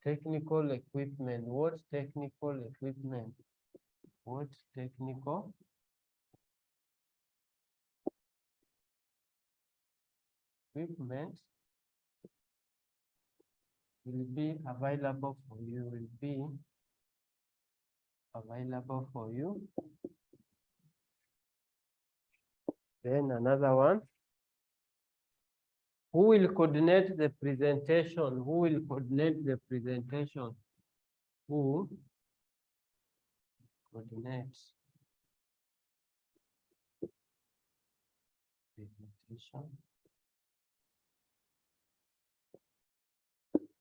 Speaker 1: technical equipment. What technical equipment? What technical equipment will be available for you, Then another one, who will coordinate the presentation? Who will coordinate the presentation? Who coordinates presentation?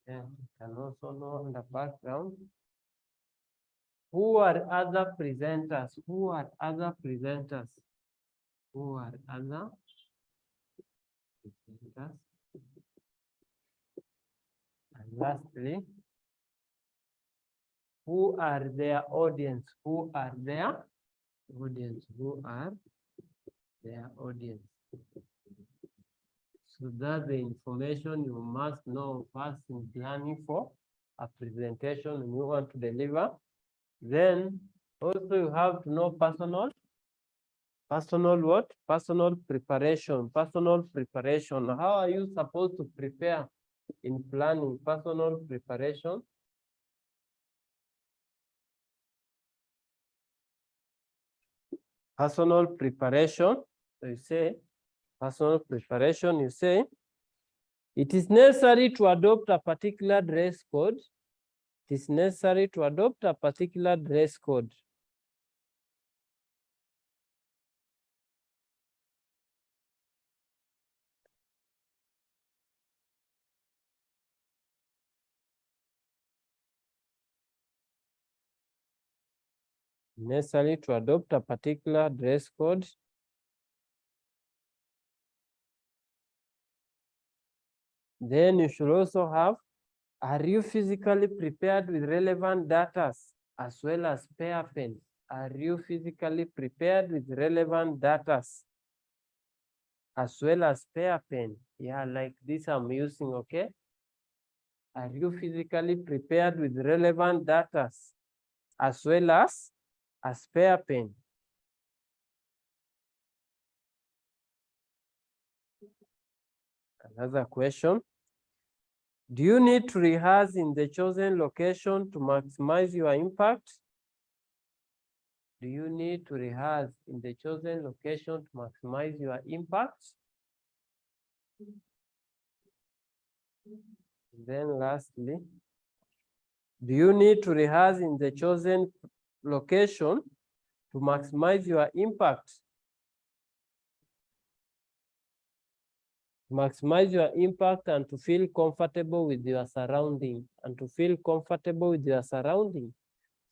Speaker 1: And you can also know in the background, who are other presenters? Who are other presenters? Who are other presenters? And lastly, who are their audience? Who are their audience? Who are their audience? So that's the information you must know first in planning for a presentation you want to deliver. Then also you have to know personal what? Personal preparation. Personal preparation. How are you supposed to prepare in planning? Personal preparation. Personal preparation. So you say, personal preparation, you say, it is necessary to adopt a particular dress code. It is necessary to adopt a particular dress code. Necessary to adopt a particular dress code. Then you should also have, are you physically prepared with relevant data as well as spare pen? Are you physically prepared with relevant data as well as spare pen? Yeah, like this I'm using, okay? Are you physically prepared with relevant data as well as a spare pen? Another question. Do you need to rehearse in the chosen location to maximize your impact? Do you need to rehearse in the chosen location to maximize your impact? Then lastly, do you need to rehearse in the chosen location to maximize your impact? Maximize your impact and to feel comfortable with your surrounding,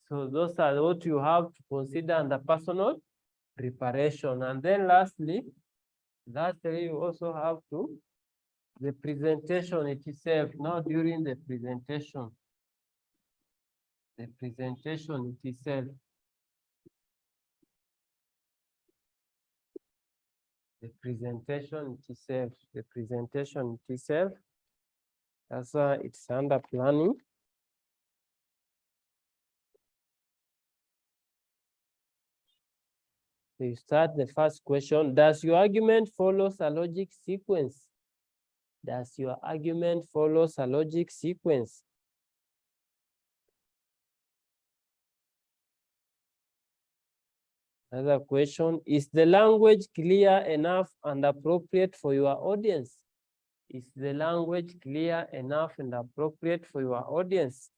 Speaker 1: So those are what you have to consider under personal preparation. And then lastly, you also have to, the presentation itself. Now during the presentation itself, that's why it's under planning. So you start the first question. Does your argument follow a logic sequence? Does your argument follow a logic sequence? Another question, is the language clear enough and appropriate for your audience? Is the language clear enough and appropriate for your audience?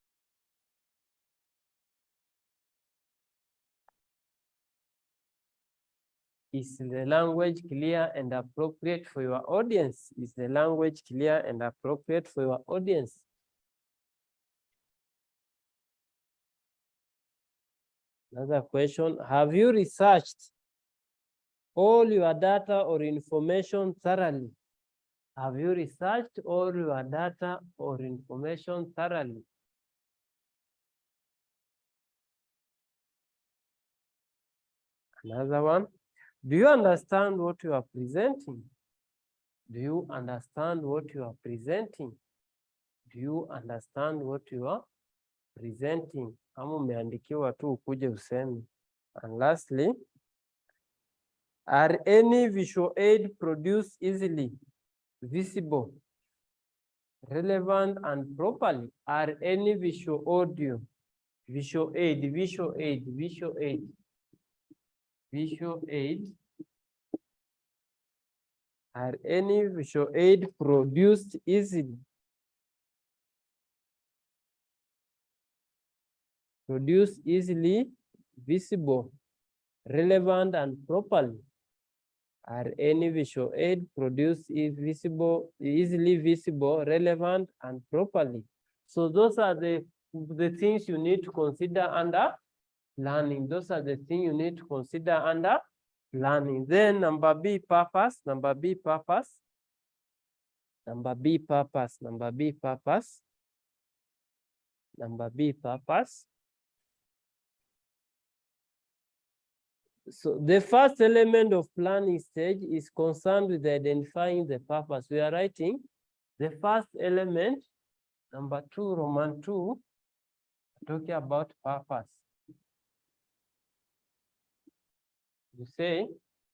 Speaker 1: Is the language clear and appropriate for your audience? Is the language clear and appropriate for your audience? Another question, have you researched all your data or information thoroughly? Have you researched all your data or information thoroughly? Another one, do you understand what you are presenting? Do you understand what you are presenting? Do you understand what you are presenting? Kama umeandikiwa tu ukuje useme. And lastly, are any visual aid produced easily, visible, relevant, and properly? Are any visual audio, visual aid, are any visual aid produced easily? Produced easily, visible, relevant, and properly? Are any visual aid produced easily visible, relevant, and properly? So those are the things you need to consider under learning. Those are the things you need to consider under learning. Then number B, purpose. Number B, purpose. Number B, purpose. Number B, purpose. Number B, purpose. So the first element of planning stage is concerned with identifying the purpose. We are writing the first element, number 2, Roman 2, talking about purpose. You say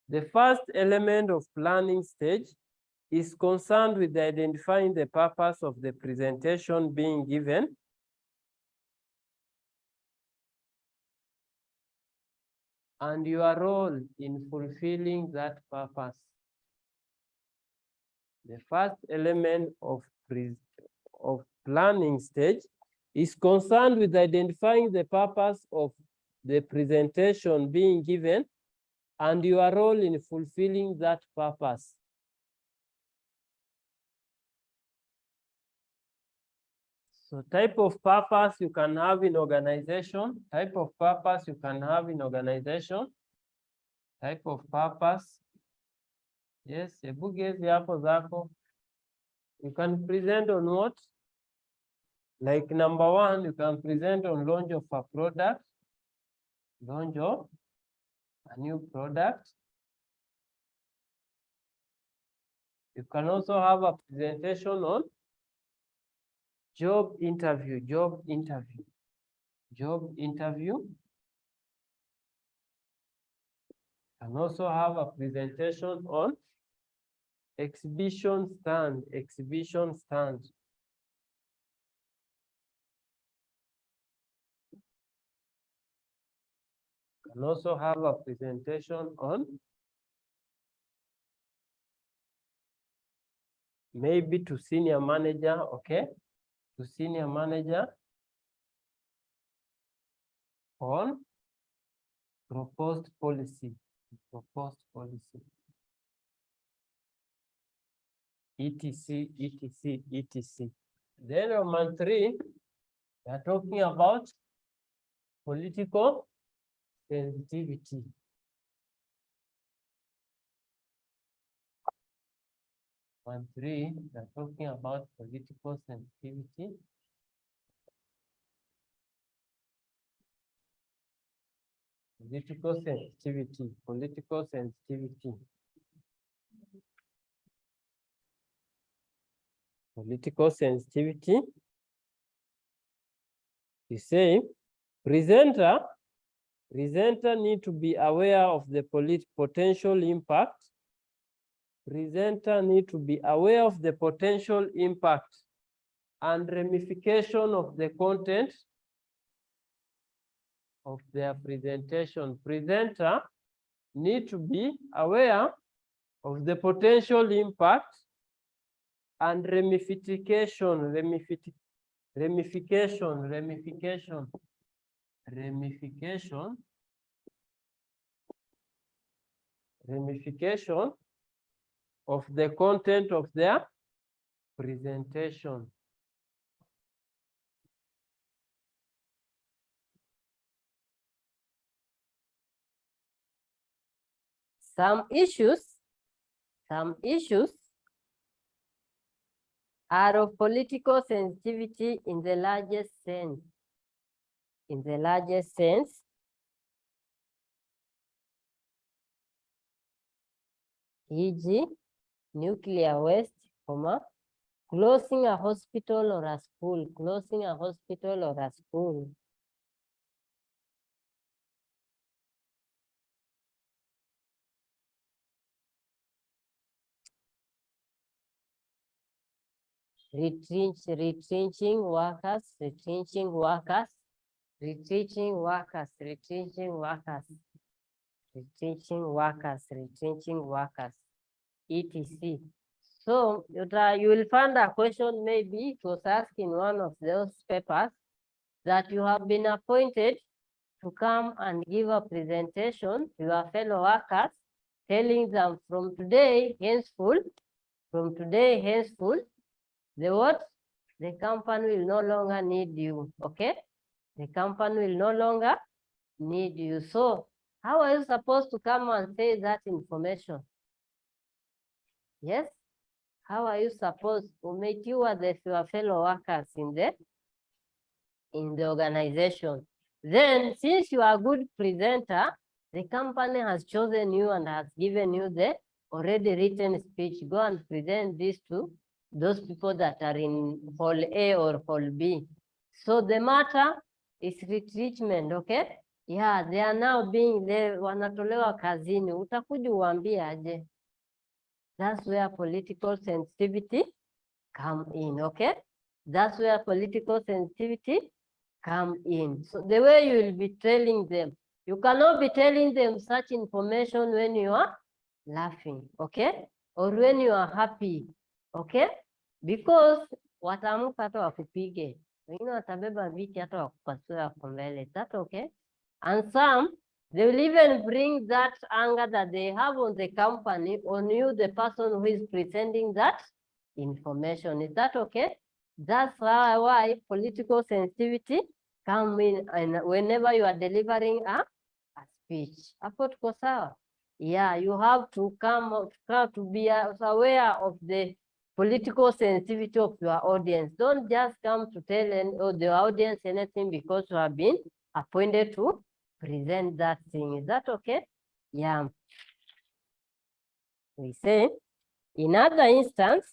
Speaker 1: the first element of planning stage is concerned with identifying the purpose of the presentation being given. And your role in fulfilling that purpose. The first element of planning stage is concerned with identifying the purpose of the presentation being given and your role in fulfilling that purpose. So type of purpose you can have in organization, type of purpose you can have in organization, type of purpose. Yes, hebu gezi hapo zako. You can present on what? Like number 1, you can present on launch of a product, launch of a new product. You can also have a presentation on job interview, job interview, job interview. You can also have a presentation on exhibition stand, exhibition stand. You can also have a presentation on maybe to senior manager, okay? To senior manager on proposed policy, etc, etc, etc. Then Roman 3, we are talking about political sensitivity. Roman 3, we are talking about political sensitivity. Political sensitivity, political sensitivity. Political sensitivity. You say, presenter need to be aware of the potential impact. Presenter need to be aware of the potential impact and ramification of the content of their presentation. Presenter need to be aware of the potential impact and ramification of the content of their presentation. Some issues are of political sensitivity in the largest sense. In the largest sense, e.g.,
Speaker 2: nuclear waste, closing a hospital or a school, closing a hospital or a school. Retrenching workers, retrenching workers, retrenching workers, retrenching workers, retrenching workers, retrenching workers, etc. So you will find a question, maybe it was asked in one of those papers, that you have been appointed to come and give a presentation to your fellow workers, telling them from today henceforth, the company will no longer need you, okay? The company will no longer need you. So how are you supposed to come and say that information? Yes? How are you supposed to make your fellow workers in the organization? Then, since you are a good presenter, the company has chosen you and has given you the already written speech. Go and present this to those people that are in Hall A or Hall B. So the matter is retrenchment, okay? Yeah, they are now being there, wanatolewa kazini. Utakuja uambie aje? That's where political sensitivity come in, okay? That's where political sensitivity come in. So the way you will be telling them, you cannot be telling them such information when you are laughing, okay? Or when you are happy, okay? Because wataamka hata wakupige. Wengine watabeba viti hata wakupasua hapo mbele. Is that okay? And some, they will even bring that anger that they have on the company on you, the person who is presenting that information. Is that okay? That's why political sensitivity come in and whenever you are delivering a speech. Hapo tuko sawa? Yeah, you have to come to be aware of the political sensitivity of your audience. Don't just come to tell the audience anything because you have been appointed to present that thing. Is that okay? Yeah. We say, in other instance,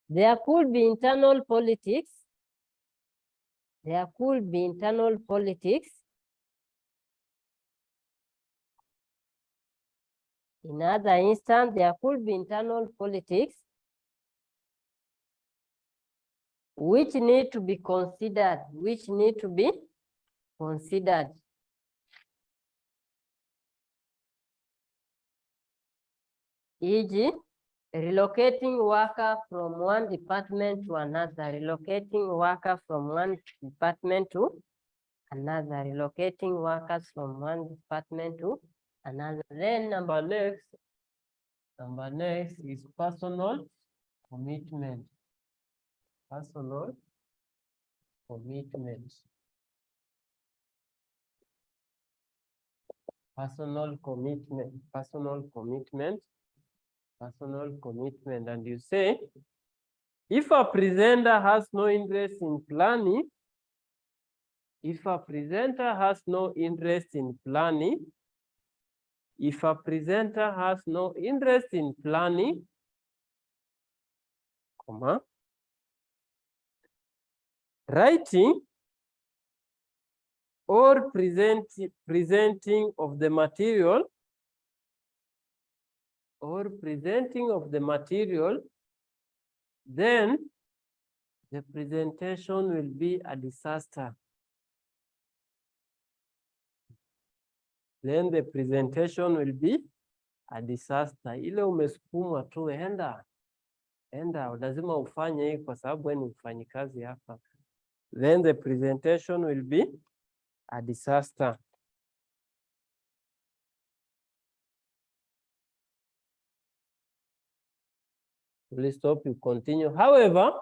Speaker 2: there could be internal politics. There could be internal politics. In other instance, there could be internal politics which need to be considered, E.g., relocating worker from one department to another, relocating workers from one department to another, relocating workers from one department to another. Then number next is personal commitment. Personal commitment. Personal commitment. Personal commitment. Personal commitment. And you say, if a presenter has no interest in planning, if a presenter has no interest in planning, if a presenter has no interest in planning, comma, writing or presenting of the material, then the presentation will be a disaster. Then the presentation will be a disaster. Ile umesukuma tu, enda, lazima ufanye hii kwa sababu wewe ni mfanyikazi hapa. Then the presentation will be a disaster. Please stop, you continue. However,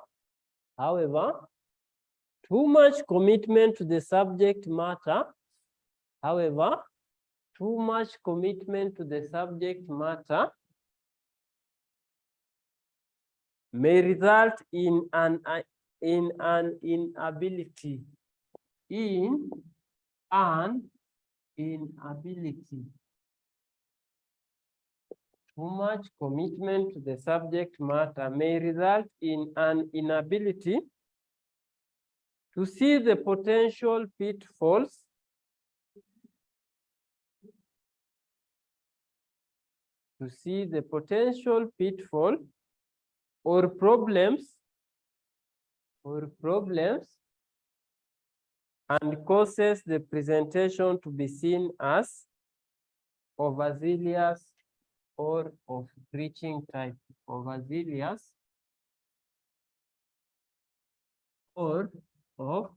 Speaker 2: too much commitment to the subject matter, may result in an inability
Speaker 1: inability. Too much commitment to the subject matter may result in an inability to see the potential pitfalls or problems and causes the presentation to be seen as overzealous or of preaching type. Overzealous or of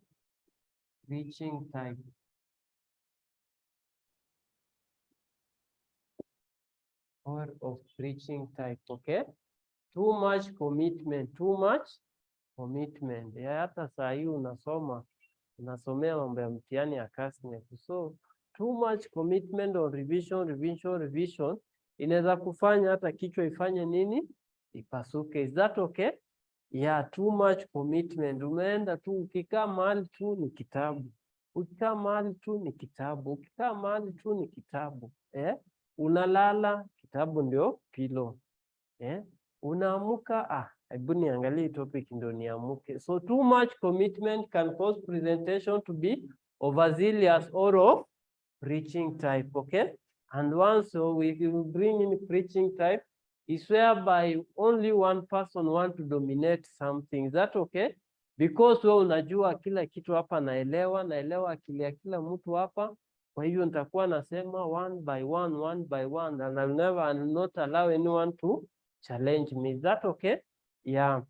Speaker 1: preaching type. Or of preaching type, okay? Too much commitment. Ya hata saa hii unasomea mambo ya mtihani ya KASNEB. So too much commitment on revision inaweza kufanya hata kichwa ifanye nini? Ipasuke. Is that okay? Yeah, too much commitment. Umeenda tu ukikaa mahali tu ni kitabu. Ukikaa mahali tu ni kitabu. Ukikaa mahali tu ni kitabu. Unalala, kitabu ndio pillow. Unaamuka, hebu niangalie topic ndio niamuke. So too much commitment can cause presentation to be overzealous or of preaching type, okay? And once we bring in preaching type, is whereby only one person want to dominate something. Is that okay? Because wewe unajua kila kitu hapa, naelewa akili ya kila mtu hapa. Kwa hivyo nitakuwa nasema one by one, and I'll not allow anyone to challenge me. Is that okay? Yeah.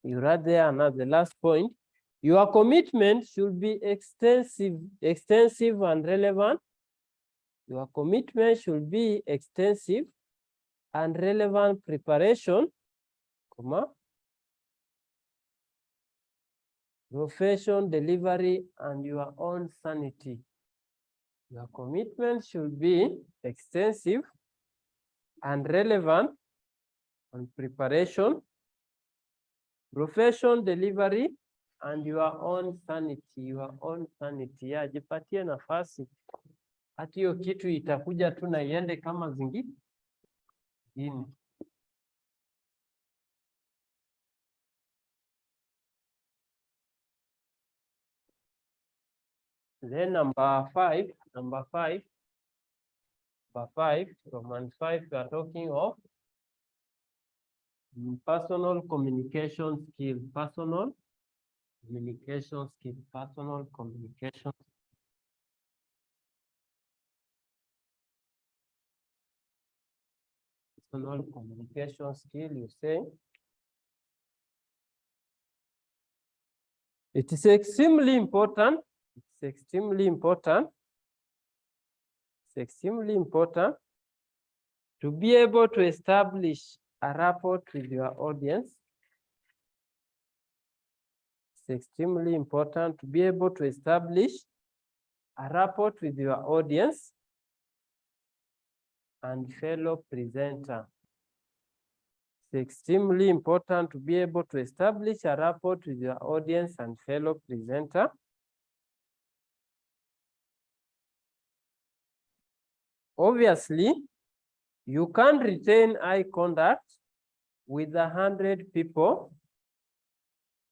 Speaker 1: You read there another last point. Your commitment should be extensive and relevant. Your commitment should be extensive and relevant preparation, profession, delivery, and your own sanity. Your commitment should be extensive and relevant on preparation, profession, delivery, and your own sanity. Yeah, jipatie nafasi. Hata hiyo kitu itakuja tu na iende kama zingine. Then number five, Roman 5, we are talking of personal communication skill. Personal communication skill, you say. It is extremely important. It's extremely important to be able to establish a rapport with your audience. It's extremely important to be able to establish a rapport with your audience and fellow presenter. It's extremely important to be able to establish a rapport with your audience and fellow presenter. Obviously, you can retain eye contact with 100 people.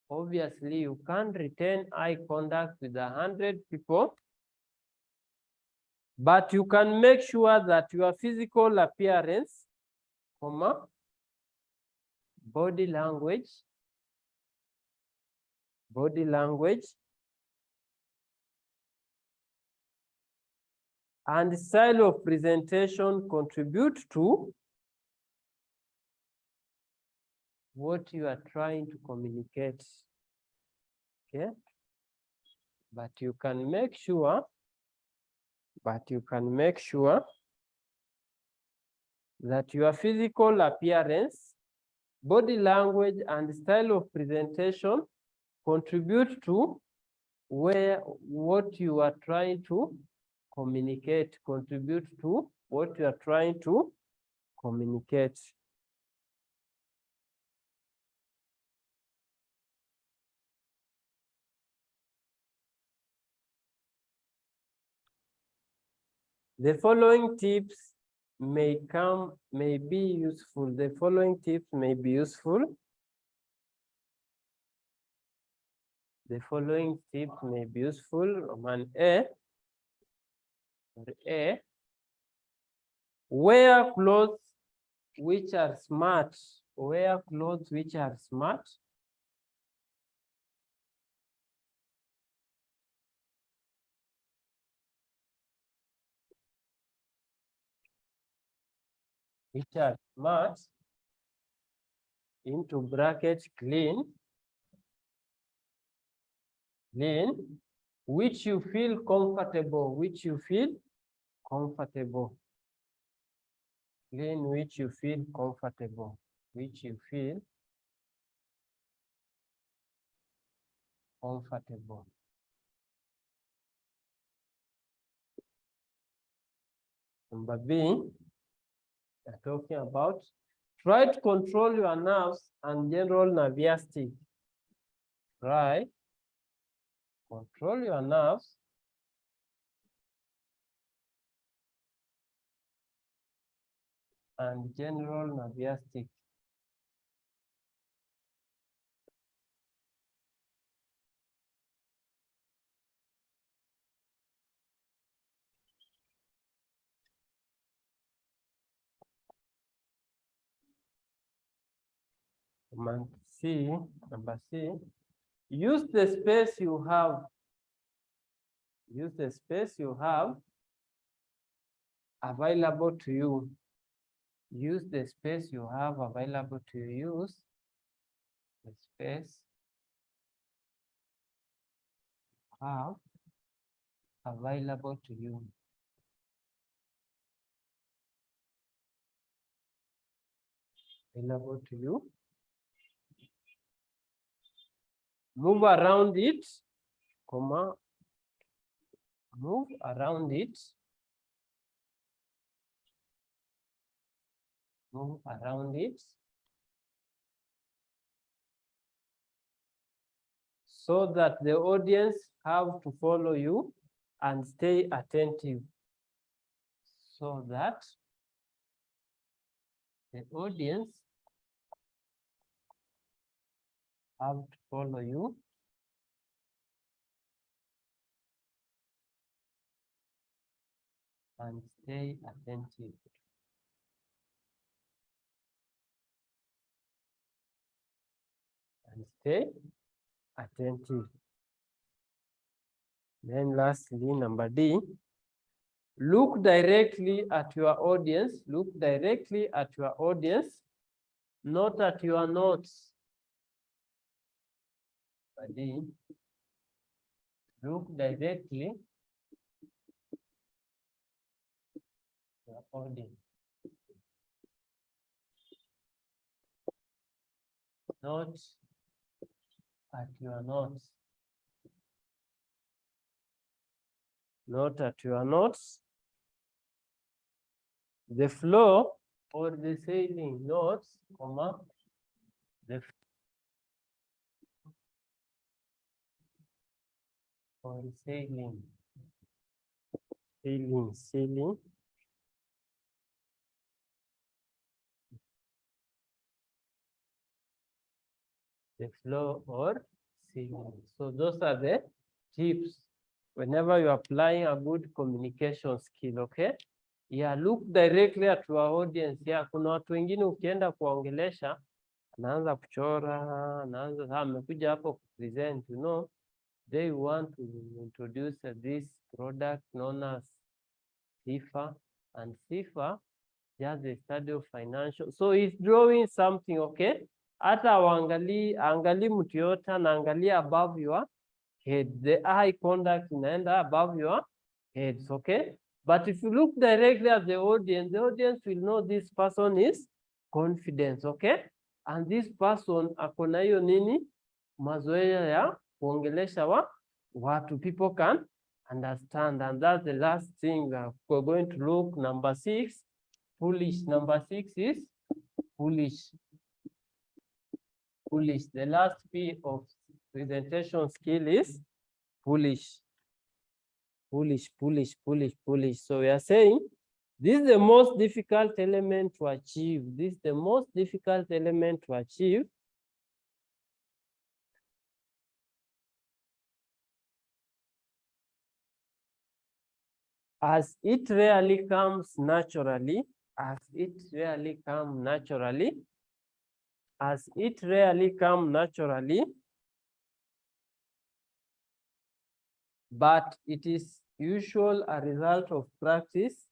Speaker 1: Obviously, you can retain eye contact with 100 people, but you can make sure that your physical appearance, body language, and style of presentation contribute to what you are trying to communicate. Okay? But you can make sure that your physical appearance, body language, and style of presentation contribute to what you are trying to communicate. The following tips may be useful. The following tips may be useful. The following tips may be useful. Roman A. A. Wear clothes which are smart. Wear clothes which are smart. Which are smart. Into bracket clean. Clean. Which you feel comfortable. Which you feel comfortable. Clean which you feel comfortable. Which you feel comfortable. Number B, we're talking about try to control your nerves and general nervous state. Try control your nerves and general nervous state. Number C, use the space you have. Use the space you have available to you. Use the space you have available to you. Use the space you have available to you. Available to you. Move around it, comma, move around it. Move around it. So that the audience have to follow you and stay attentive. So that the audience have to follow you and stay attentive. And stay attentive. Then lastly, number D, look directly at your audience. Look directly at your audience, not at your notes. Number D, look directly at your audience, not at your notes. Not at your notes. The flow or the sailing notes, comma, the or sailing, sailing. The flow or sailing. So those are the tips whenever you're applying a good communication skill, okay? Yeah, look directly at your audience. Yeah, kuna watu wengine ukienda kuongelesha, anaanza kuchora, anaanza sasa amekuja hapo kupresent, you know, they want to introduce this product known as CIFA, and CIFA just the study of financial. So he's drawing something, okay? Hata angali mtu yote anaangalia above your head. The eye contact inaenda above your heads, okay? But if you look directly at the audience will know this person is confident, okay? And this person akona hiyo nini? Mazoea ya kuongelesha watu. People can understand. And that's the last thing we're going to look. Number 6, foolish. Number 6 is foolish. Foolish. The last P of presentation skill is foolish. Foolish. So we are saying this is the most difficult element to achieve. This is the most difficult element to achieve. As it rarely comes naturally, as it rarely comes naturally, as it rarely comes naturally, but it is usually a result of practice,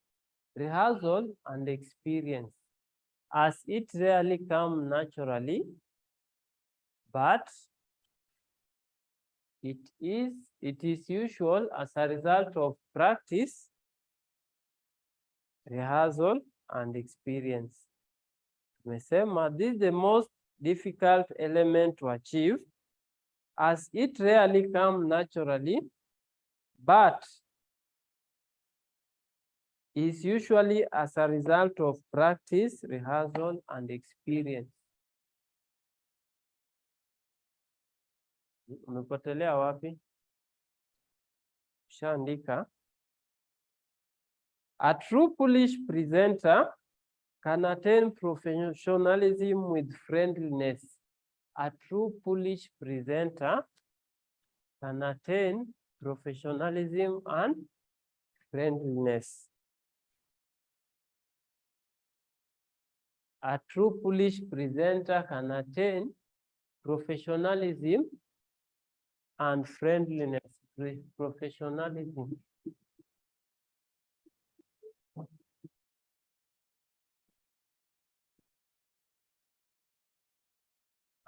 Speaker 1: rehearsal, and experience. As it rarely comes naturally, but it is usual as a result of practice, rehearsal, and experience. Tumesema this is the most difficult element to achieve, as it rarely comes naturally, but is usually as a result of practice, rehearsal, and experience. Umepotelea wapi? Ushaandika. A true Polish presenter can attain professionalism with friendliness. A true Polish presenter can attain professionalism and friendliness. A true Polish presenter can attain professionalism and friendliness. Professionalism.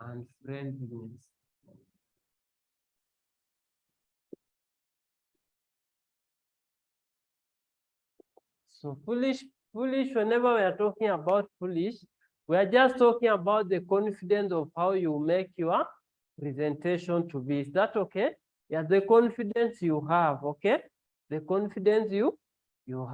Speaker 1: And friendliness. So foolish, whenever we are talking about foolish, we are just talking about the confidence of how you make your presentation to be. Is that okay? Yeah, the confidence you have, okay? The confidence you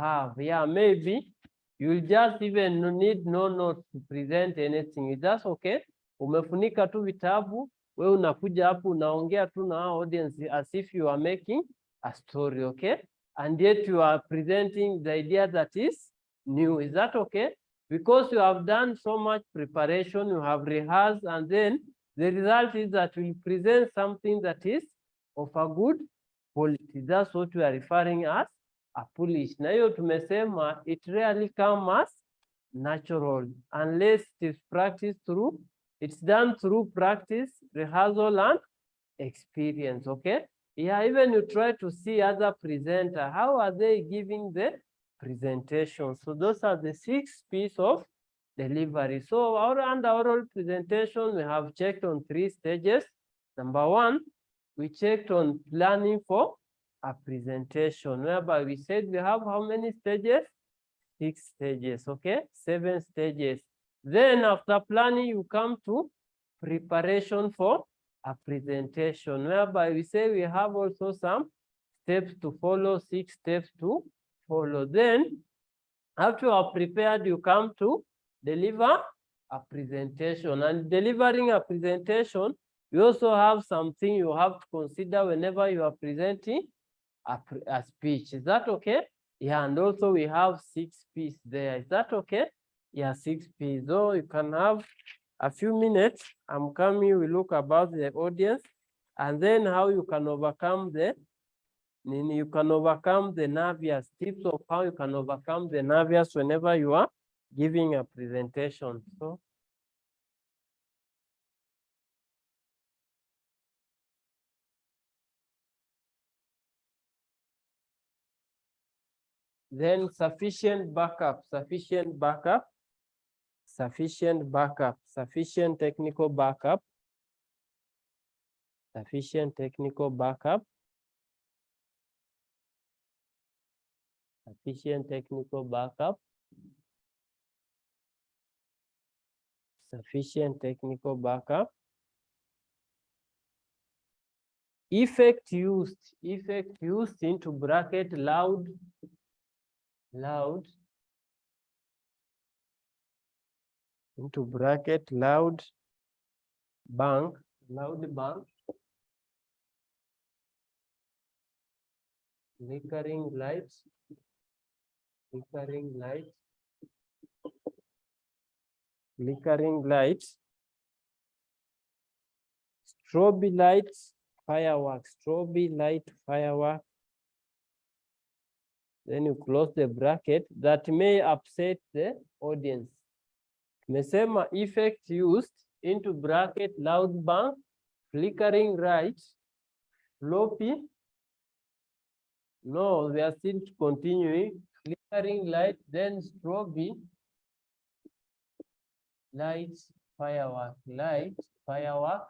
Speaker 1: have. Yeah, maybe you'll just even need no notes to present anything. Is that okay? Umefunika tu vitabu, we unakuja hapo unaongea tu na audience as if you are making a story, okay? And yet you are presenting the idea that is new. Is that okay? Because you have done so much preparation, you have rehearsed, and then the result is that we present something that is of a good quality. That's what we are referring as a polish. Na hiyo tumesema it rarely comes as natural unless it is practiced through, it's done through practice, rehearsal, and experience, okay? Yeah, even you try to see other presenter, how are they giving the presentation? So those are the 6 pieces of delivery. So under oral presentation, we have checked on 3 stages. Number 1, we checked on planning for a presentation, whereby we said we have how many stages? 6 stages, okay? 7 stages. Then after planning, you come to preparation for a presentation, whereby we say we have also some steps to follow, 6 steps to follow. Then after you are prepared, you come to deliver a presentation. And delivering a presentation, you also have something you have to consider whenever you are presenting a speech. Is that okay? Yeah, and also we have 6 P's there. Is that okay? Yeah, 6 P's. So you can have a few minutes. I'm coming, we look about the audience, and then how you can overcome the nervous, tips of how you can overcome the nervous whenever you are giving a presentation. So then sufficient technical backup, effect used into bracket loud, into bracket loud bank, flickering lights, flickering lights, flickering lights, strobe lights, fireworks, strobe light, firework. Then you close the bracket. That may upset the audience. Mesema effect used into bracket, loud bang, flickering light, floppy. No, we are still continuing. Flickering light, then strobe light, firework, light, firework.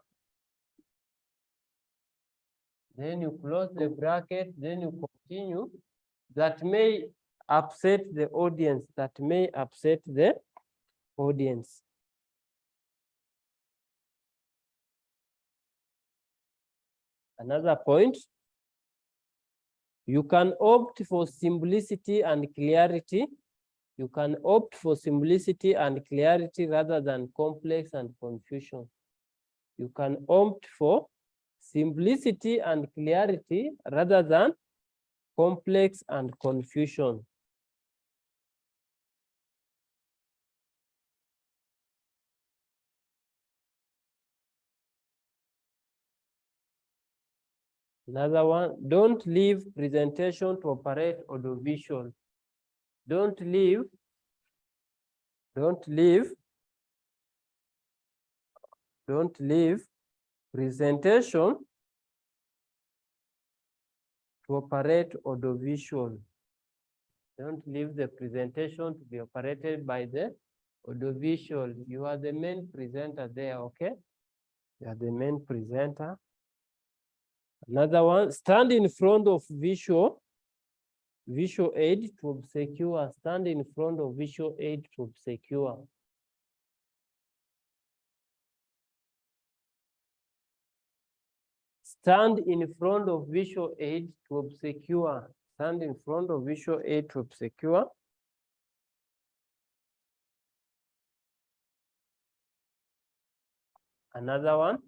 Speaker 1: Then you close the bracket, then you continue. That may upset the audience, that may upset the audience. Another point, you can opt for simplicity and clarity. You can opt for simplicity and clarity rather than complex and confusion. You can opt for simplicity and clarity rather than complex and confusion. Another one, don't leave presentation to operate audiovisual. Don't leave presentation to operate audiovisual. Don't leave the presentation to be operated by the audiovisual. You are the main presenter there, okay? You are the main presenter. Another one, stand in front of visual aid to obscure. Stand in front of visual aid to obscure. Stand in front of visual aid to obscure. Stand in front of visual aid to obscure. Another one,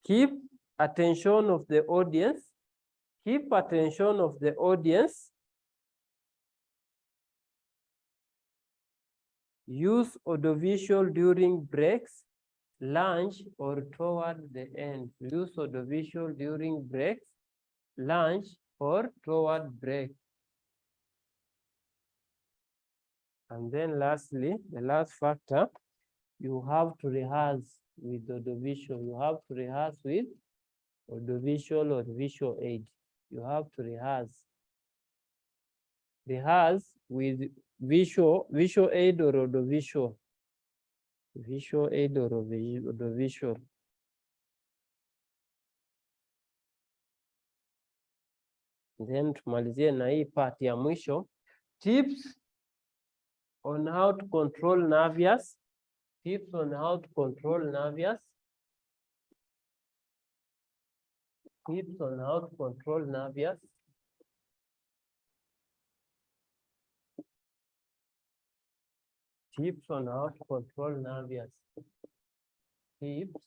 Speaker 1: keep attention of the audience. Keep attention of the audience. Use audiovisual during breaks, lunch, or toward the end. Use audiovisual during breaks, lunch, or toward break. And then lastly, the last factor, you have to rehearse with audiovisual. You have to rehearse with audiovisual or visual aid. You have to rehearse. Rehearse with visual aid or audiovisual. Visual aid or audiovisual. Then tumalizie na hii part ya mwisho. Tips on how to control nervous. Tips on how to control nervous. Tips on how to control nervous. Tips on how to control nervous. Tips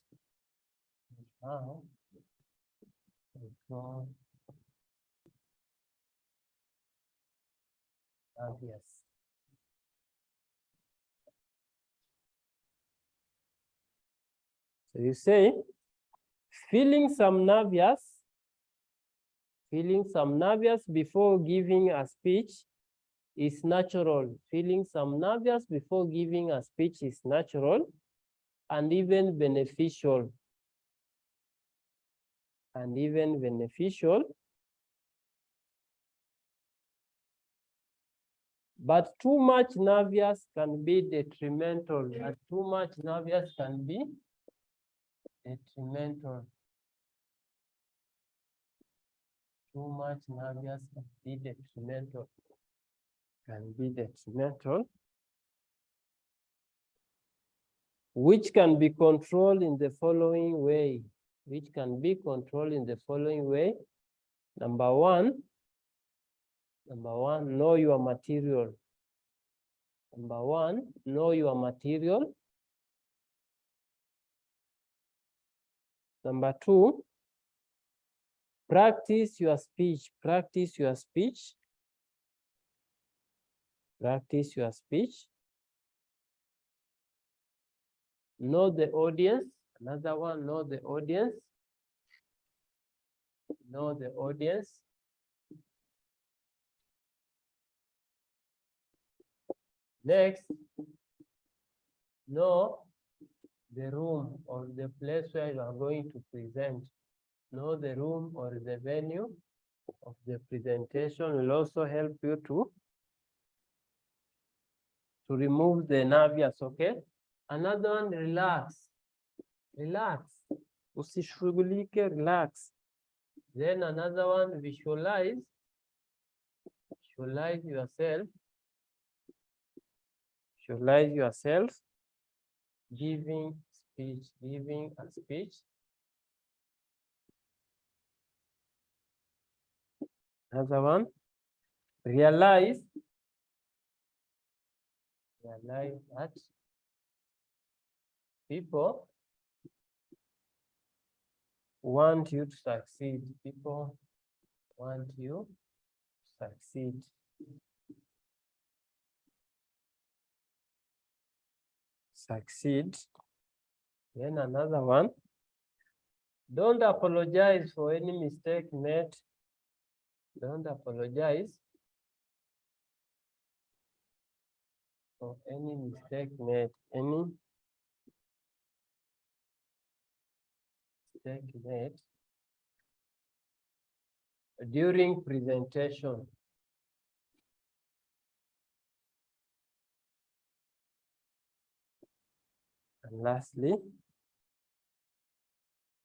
Speaker 1: on how to control nervous. So you say, feeling some nervous before giving a speech is natural. Feeling some nervous before giving a speech is natural and even beneficial. And even beneficial. But too much nervous can be detrimental. And too much nervous can be detrimental. Too much nervous can be detrimental. Can be detrimental. Which can be controlled in the following way. Which can be controlled in the following way. Number one, know your material. Number one, know your material. Number two, Practice your speech. Practice your speech. Practice your speech. Know the audience. Another one, know the audience. Know the audience. Next, know the room or the place where you are going to present. Know the room or the venue of the presentation will also help you to remove the nervous, okay? Another one, relax. Relax. Usishughulike, relax. Then another one, visualize. Visualize yourself. Visualize yourself giving speech, giving a speech. Another one, realize that people want you to succeed. People want you to succeed. Succeed. Then another one, don't apologize for any mistake made. Don't apologize for any mistake made. Any mistake made during presentation. And lastly,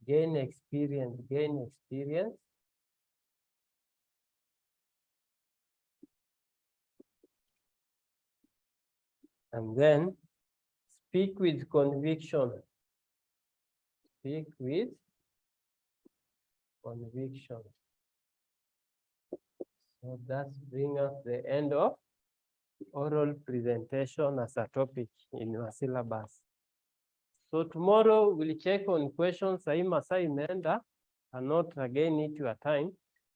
Speaker 1: gain experience, gain experience. And then speak with conviction. Speak with conviction. So that's bring us the end of oral presentation as a topic in your syllabus. So tomorrow we'll check on questions. Masaa imeenda, cannot again eat your time.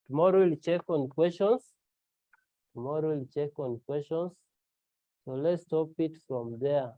Speaker 1: Tomorrow we'll check on questions. Tomorrow we'll check on questions. So let's stop it from there.